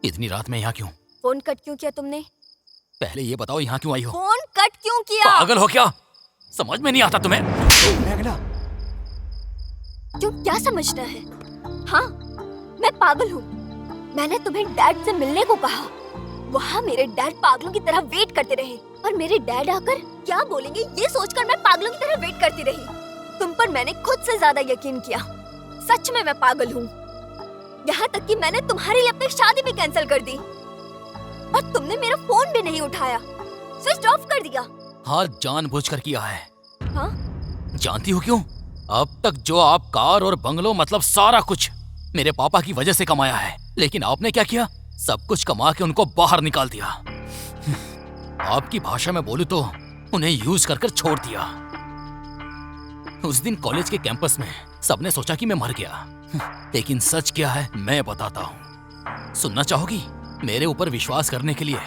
इतनी रात में यहाँ क्यों? फोन कट क्यों किया तुमने? पहले ये बताओ यहाँ क्यों आई हो? फोन कट क्यों किया? पागल हो क्या? समझ में नहीं आता तुम्हें? क्यों, क्या समझना है? हाँ, मैं पागल हूँ। मैंने तुम्हें डैड से मिलने को कहा। वहाँ मेरे डैड पागलों की तरह वेट करते रहे और मेरे डैड आकर क्या बोलेंगे ये सोचकर मैं पागलों की तरह वेट करती रही। तुम पर मैंने खुद से ज्यादा यकीन किया। सच में मैं पागल हूँ। यहाँ तक कि मैंने तुम्हारे लिए अपनी शादी भी कैंसिल कर दी और तुमने मेरा फोन भी नहीं उठाया, स्विच ऑफ कर दिया। हाँ, जानबूझकर किया है। हाँ? जानती हो क्यों? अब तक जो आप कार और बंगलो मतलब सारा कुछ मेरे पापा की वजह से कमाया है, लेकिन आपने क्या किया? सब कुछ कमा के उनको बाहर निकाल दिया। आपकी भाषा में बोलूं तो उन्हें यूज कर कर छोड़ दिया। उस दिन कॉलेज के कैंपस में सबने सोचा कि मैं मर गया, लेकिन सच क्या है मैं बताता हूँ। सुनना चाहोगी? मेरे ऊपर विश्वास करने के लिए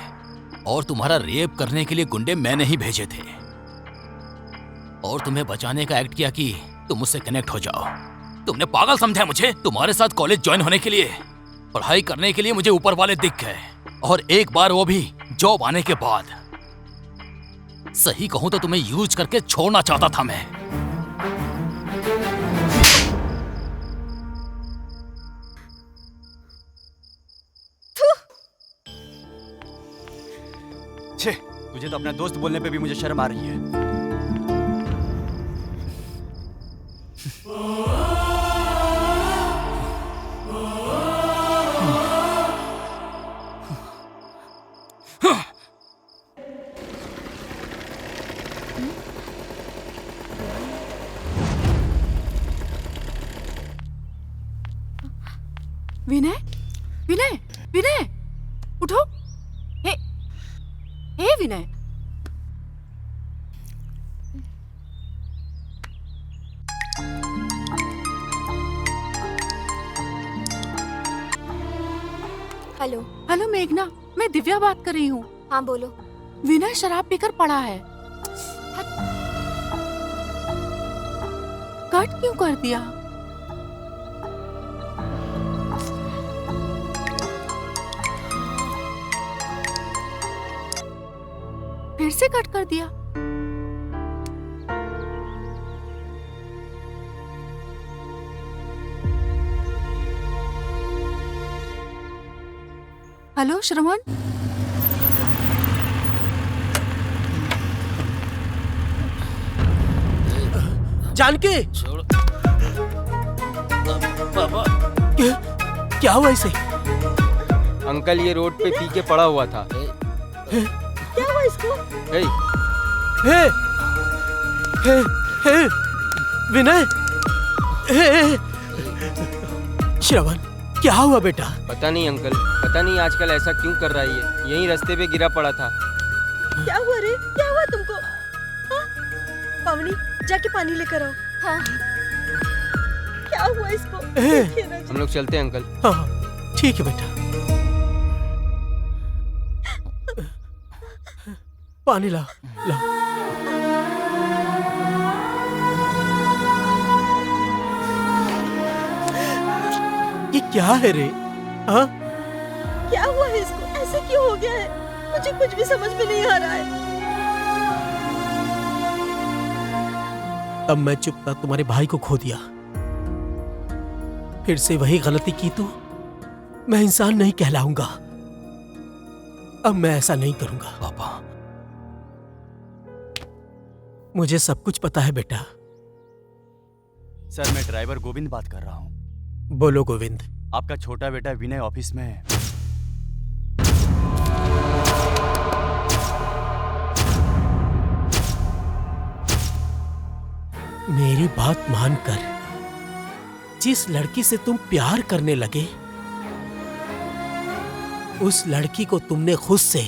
और तुम्हारा रेप करने के लिए गुंडे मैंने ही भेजे थे और तुम्हें बचाने का एक्ट किया कि तुम मुझसे कनेक्ट हो जाओ। तुमने पागल समझा मुझे? तुम्हारे साथ कॉलेज ज्वाइन होने के लिए, पढ़ाई करने के लिए मुझे ऊपर वाले दिख गए, और एक बार वो भी जॉब आने के बाद। सही कहूं तो तुम्हें यूज करके छोड़ना चाहता था मैं। छे, तुझे तो अपना दोस्त बोलने पे भी मुझे शर्म आ रही है। विनय, विनय, विनय, उठो। हे, हे विनय। हेलो। हेलो मेघना, मैं दिव्या बात कर रही हूँ। हाँ बोलो। विनय शराब पीकर पड़ा है। कट क्यों कर दिया? फिर से कट कर दिया। हेलो श्रवण। जानकी, पापा, क्या हुआ इसे? अंकल ये रोड पे पी के पड़ा हुआ था। क्या हुआ इसको? हे, हे, हे, हे, विनय, हे, श्रवण, क्या हुआ बेटा? पता नहीं अंकल, पता नहीं आजकल ऐसा क्यों कर रहा है ये। यहीं रास्ते पे गिरा पड़ा था। क्या हुआ रे? क्या हुआ तुमको? हाँ? पावनी, जाके पानी लेकर आओ। हाँ। क्या हुआ इसको? ए, देखिए ना जी। हम लोग चलते हैं अंकल। हाँ ठीक है बेटा। पानी ला ला। ये क्या है रे? हाँ क्या हुआ है इसको? ऐसे क्यों हो गया है? मुझे कुछ भी समझ में नहीं आ रहा है। अब मैं चुपता तुम्हारे भाई को खो दिया, फिर से वही गलती की तो मैं इंसान नहीं कहलाऊंगा। अब मैं ऐसा नहीं करूंगा। पापा, मुझे सब कुछ पता है बेटा। सर मैं ड्राइवर गोविंद बात कर रहा हूँ। बोलो गोविंद। आपका छोटा बेटा विनय ऑफिस में है। मेरी बात मानकर जिस लड़की से तुम प्यार करने लगे, उस लड़की को तुमने खुद से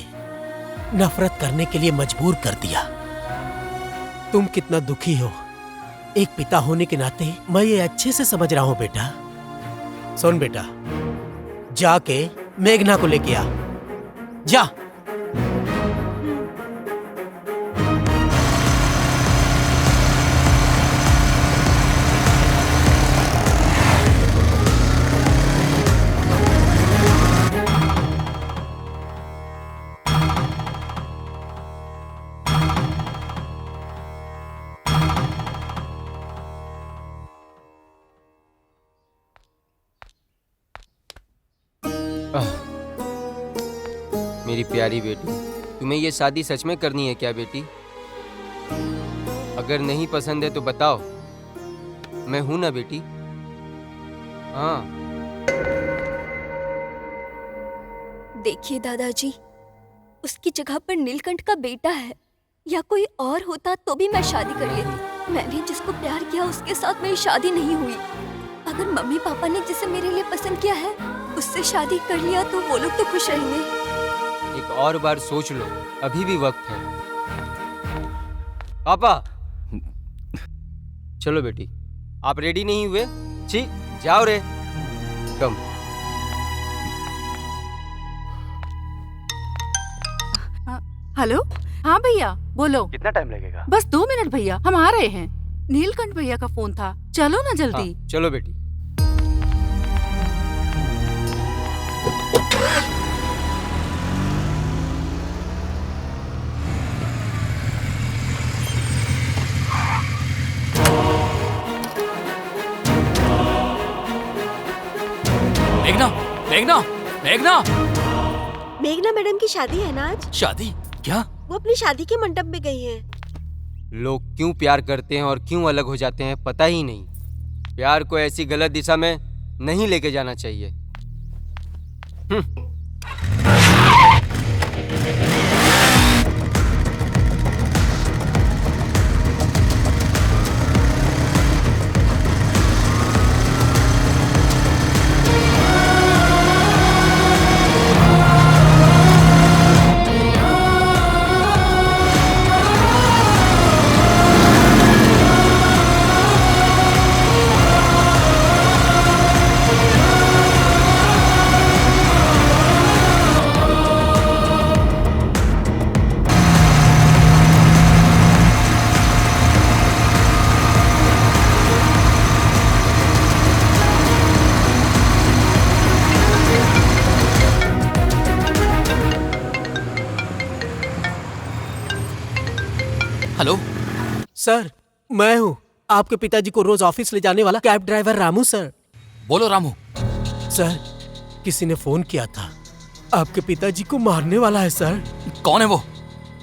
नफरत करने के लिए मजबूर कर दिया। तुम कितना दुखी हो, एक पिता होने के नाते मैं ये अच्छे से समझ रहा हूं बेटा। सुन बेटा, जाके मेघना को लेके आ, जा। मेरी प्यारी बेटी, तुम्हें ये शादी सच में करनी है क्या बेटी? अगर नहीं पसंद है तो बताओ, मैं हूं ना बेटी। हाँ। देखिए दादाजी, उसकी जगह पर नीलकंठ का बेटा है या कोई और होता तो भी मैं शादी कर लेती। मैंने जिसको प्यार किया उसके साथ मेरी शादी नहीं हुई। अगर मम्मी पापा ने जिसे मेरे लिए पसंद किया है उससे शादी कर लिया तो वो लोग तो खुश रहेंगे। एक और बार सोच लो, अभी भी वक्त है। पापा, चलो बेटी। आप रेडी नहीं हुए? छी, जाओ रे। कम। हेलो, हाँ भैया बोलो। कितना टाइम लगेगा? बस 2 मिनट भैया, हम आ रहे हैं। नीलकंठ भैया का फोन था, चलो ना जल्दी। हाँ, चलो बेटी। मेघना, मेघना, मेघना। मेघना मैडम की शादी है ना आज? शादी? क्या? वो अपनी शादी के मंडप में गई हैं। लोग क्यों प्यार करते हैं और क्यों अलग हो जाते हैं पता ही नहीं। प्यार को ऐसी गलत दिशा में नहीं लेके जाना चाहिए। हेलो सर, मैं हूँ आपके पिताजी को रोज ऑफिस ले जाने वाला कैब ड्राइवर रामू सर। बोलो रामू। सर, किसी ने फोन किया था, आपके पिताजी को मारने वाला है सर। कौन है वो?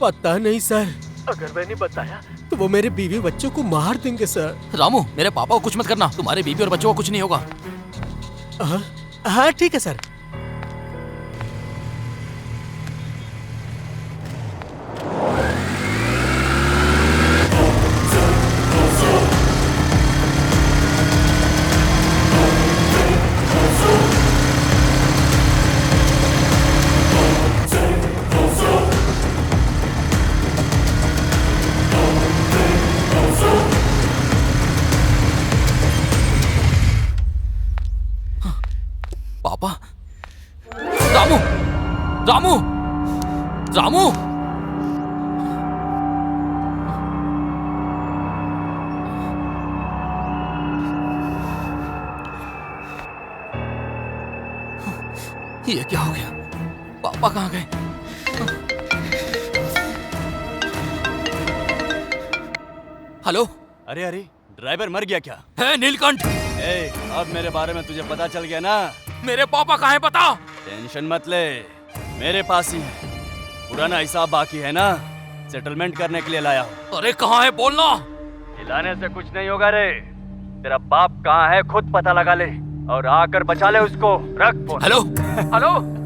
पता नहीं सर, अगर मैंने बताया तो वो मेरे बीवी बच्चों को मार देंगे सर। रामू, मेरे पापा को कुछ मत करना, तुम्हारे बीवी और बच्चों को कुछ नहीं होगा। हाँ ठीक है सर। पापा? रामू, रामू, रामू! ये क्या हो गया? पापा कहाँ गए? हेलो? अरे अरे, ड्राइवर मर गया क्या? है नीलकंठ। अब मेरे बारे में तुझे पता चल गया ना? मेरे पापा कहाँ है पता? टेंशन मत ले, मेरे पास ही है। पुराना हिसाब बाकी है ना, सेटलमेंट करने के लिए लाया हूँ। अरे कहाँ है बोलना? हिलाने से कुछ नहीं होगा रे। तेरा बाप कहाँ है खुद पता लगा ले और आकर बचा ले उसको। रख फोन। हेलो? हेलो?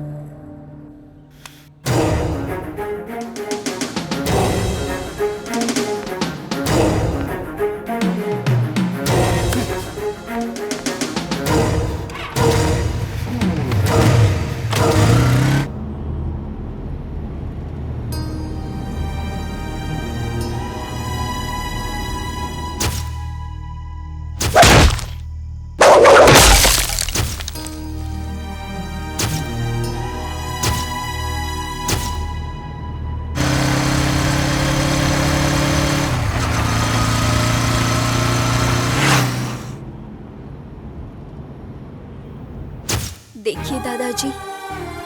देखिए दादाजी,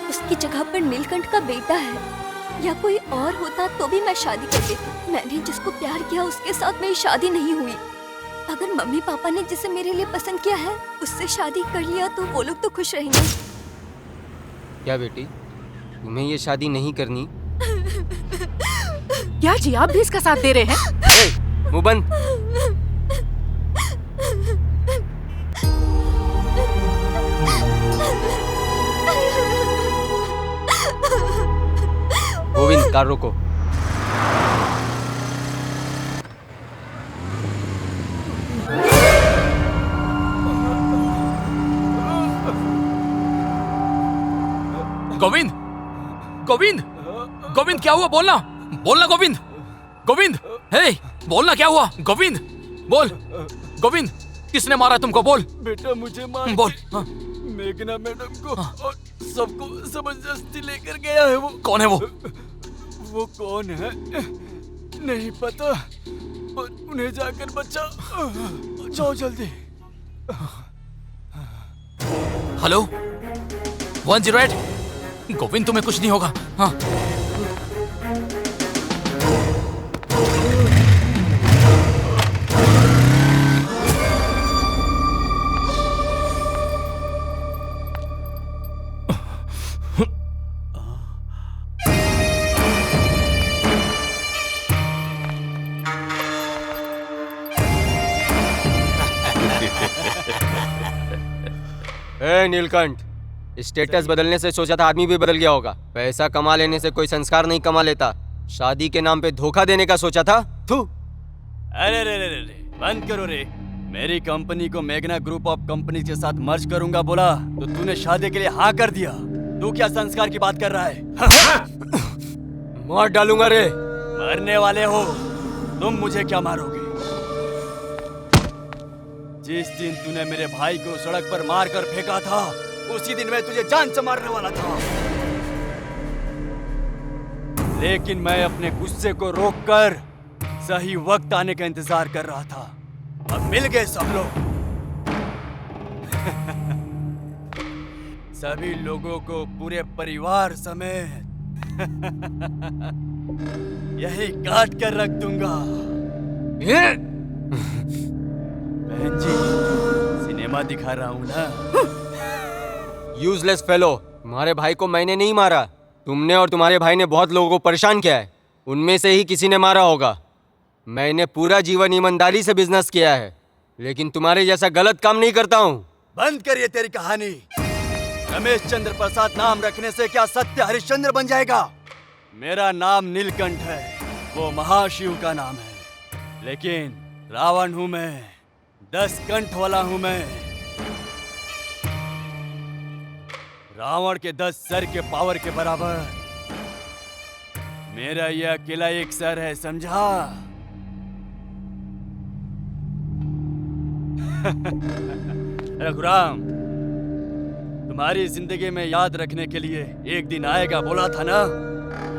उसकी जगह पर नीलकंठ का बेटा है या कोई और होता तो भी मैं शादी कर लेती। मैंने जिसको प्यार किया उसके साथ मेरी शादी नहीं हुई। अगर मम्मी पापा ने जिसे मेरे लिए पसंद किया है उससे शादी कर लिया तो वो लोग तो खुश रहेंगे। क्या बेटी, तुम्हें ये शादी नहीं करनी? क्या जी आप भी इसका साथ दे रहे हैं? मुंह बंद। गोविंद, कार रोको। गोविंद, गोविंद, गोविंद क्या हुआ? बोलना, बोलना गोविंद, गोविंद, हे, बोलना क्या हुआ? गोविंद, बोल, गोविंद, किसने मारा तुमको? बोल बेटा, मुझे मार बोल। हाँ। मेघना मैडम को और सबको जबरदस्ती लेकर गया है। वो कौन है? वो कौन है नहीं पता, पर उन्हें जाकर बचा। जाओ जल्दी। हेलो 108, गोविंद तुम्हें कुछ नहीं होगा। हाँ। ए नीलकंठ, स्टेटस बदलने से सोचा था आदमी भी बदल गया होगा। पैसा कमा लेने से कोई संस्कार नहीं कमा लेता। शादी के नाम पे धोखा देने का सोचा था? थू। अरे रे रे रे रे, बंद करो रे। मेरी कंपनी को मेघना ग्रुप ऑफ कंपनी के साथ मर्ज करूंगा बोला तो तूने शादी के लिए हाँ कर दिया। तू क्या संस्कार की बात कर रहा है? मार डालूंगा रे। मरने वाले हो तुम, मुझे क्या मारोगे? जिस दिन तूने मेरे भाई को सड़क पर मार कर फेंका था उसी दिन मैं तुझे जान से मारने वाला था, लेकिन मैं अपने गुस्से को रोककर सही वक्त आने का इंतजार कर रहा था। अब मिल गए सब लोग। सभी लोगों को पूरे परिवार समेत यही काट कर रख दूंगा। बहन जी, सिनेमा दिखा रहा हूं ना। यूजलेस फेलो, तुम्हारे भाई को मैंने नहीं मारा। तुमने और तुम्हारे भाई ने बहुत लोगों को परेशान किया है। उनमें से ही किसी ने मारा होगा। मैंने पूरा जीवन ईमानदारी से बिजनेस किया है, लेकिन तुम्हारे जैसा गलत काम नहीं करता हूँ। बंद करिए तेरी कहानी। रमेश चंद्र प्रसाद नाम रखने से क्या सत्य हरिश्चंद्र बन जाएगा? मेरा नाम नीलकंठ है, वो महाशिव का नाम है। लेकिन रावण हूं मैं, 10 कंठ वाला हूं मैं। रावण के 10 सर के पावर के बराबर मेरा यह अकेला एक सर है, समझा? रघुराम, तुम्हारी जिंदगी में याद रखने के लिए एक दिन आएगा बोला था ना,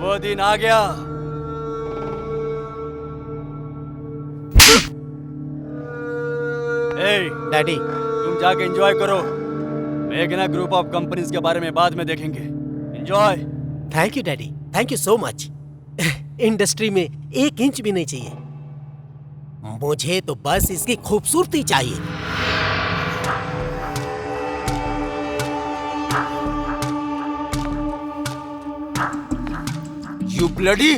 वो दिन आ गया। डैडी, तुम जाके एंजॉय करो। मेघना ग्रुप ऑफ कंपनीज के बारे में बाद में देखेंगे। Enjoy. Thank you daddy, thank you so much. Industry में 1 इंच भी नहीं चाहिए, मुझे तो बस इसकी खूबसूरती चाहिए। You bloody!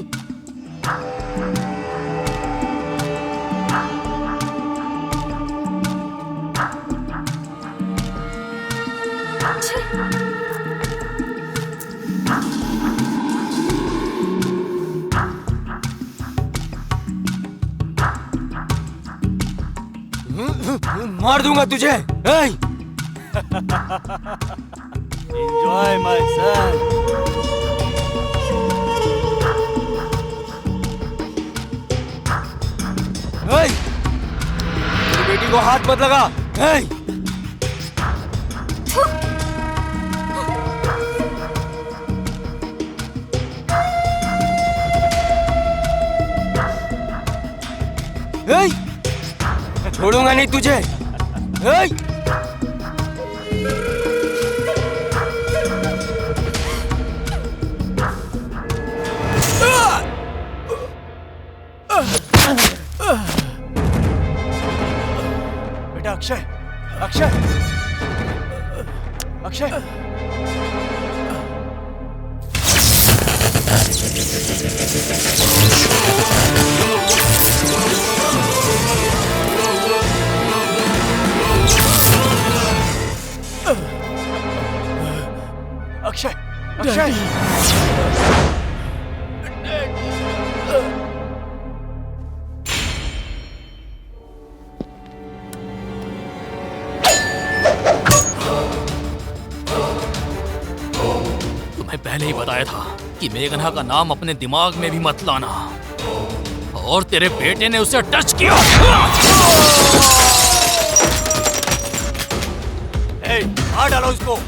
मार दूंगा तुझे। Enjoy my son. मेरी बेटी को हाथ मत लगा। छोड़ूंगा नहीं तुझे। बेटा अक्षय, अक्षय, अक्षय। अक्षय, अक्षय। तुम्हें पहले ही बताया था कि मेघना का नाम अपने दिमाग में भी मत लाना, और तेरे बेटे ने उसे टच किया। मार डालो उसको।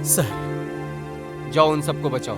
सर, जाओ उन सबको बचाओ।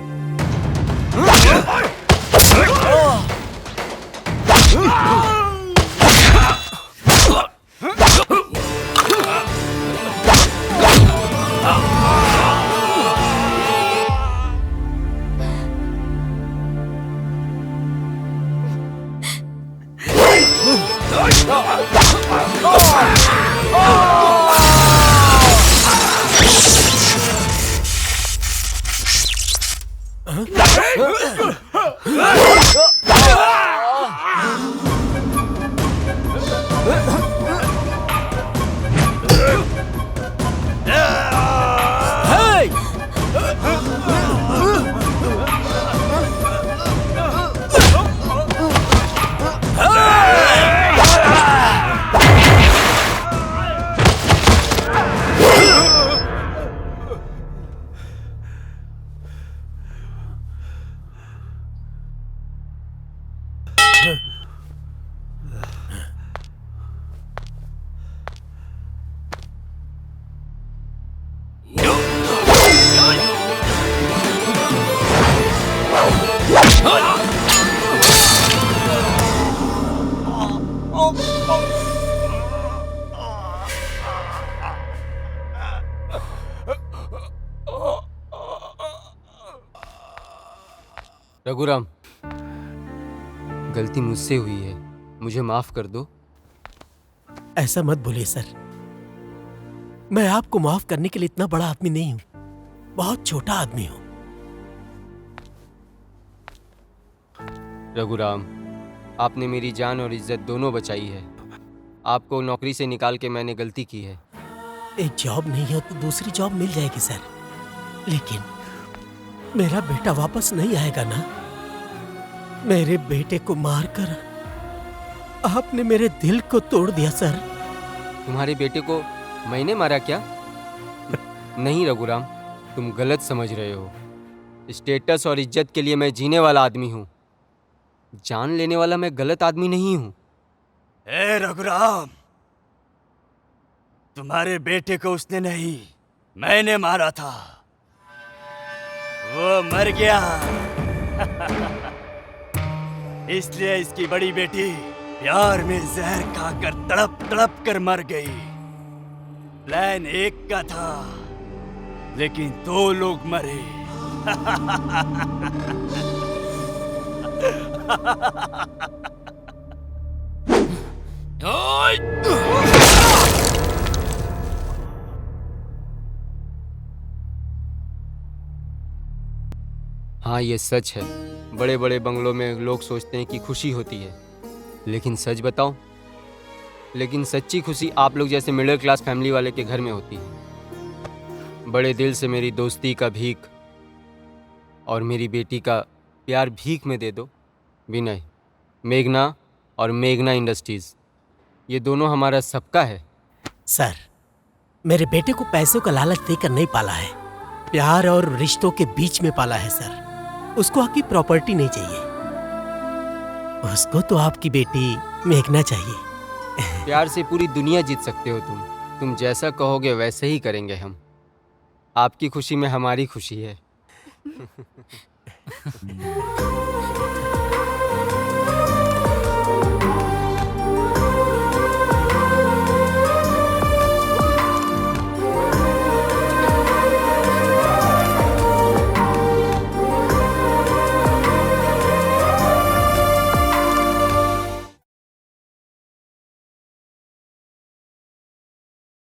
रघुराम, गलती मुझसे हुई है, मुझे माफ कर दो। ऐसा मत बोलिए सर, मैं आपको माफ करने के लिए इतना बड़ा आदमी नहीं हूं, बहुत छोटा आदमी हूं। रघुराम, आपने मेरी जान और इज्जत दोनों बचाई है। आपको नौकरी से निकाल के मैंने गलती की है। एक जॉब नहीं है तो दूसरी जॉब मिल जाएगी सर, लेकिन मेरा बेटा वापस नहीं आएगा ना। मेरे बेटे को मारकर आपने मेरे दिल को तोड़ दिया सर। तुम्हारे बेटे को मैंने मारा क्या? नहीं रघुराम, तुम गलत समझ रहे हो। स्टेटस और इज्जत के लिए मैं जीने वाला आदमी हूँ, जान लेने वाला मैं गलत आदमी नहीं हूँ। ए रघुराम, तुम्हारे बेटे को उसने नहीं, मैंने मारा था। वो मर गया। इसलिए इसकी बड़ी बेटी प्यार में जहर खाकर तड़प तड़प कर मर गई। प्लान एक का था, लेकिन 2 लोग मरे। हाँ, ये सच है। बड़े बड़े बंगलों में लोग सोचते हैं कि खुशी होती है, लेकिन सच बताओ, लेकिन सच्ची खुशी आप लोग जैसे मिडिल क्लास फैमिली वाले के घर में होती है। बड़े दिल से मेरी दोस्ती का भीख और मेरी बेटी का प्यार भीख में दे दो। विनय, मेघना और मेघना इंडस्ट्रीज, ये दोनों हमारा सबका है। सर, मेरे बेटे को पैसों का लालच देकर नहीं पाला है, प्यार और रिश्तों के बीच में पाला है सर। उसको आपकी प्रॉपर्टी नहीं चाहिए, उसको तो आपकी बेटी मेघना चाहिए। प्यार से पूरी दुनिया जीत सकते हो तुम जैसा कहोगे वैसे ही करेंगे हम। आपकी खुशी में हमारी खुशी है।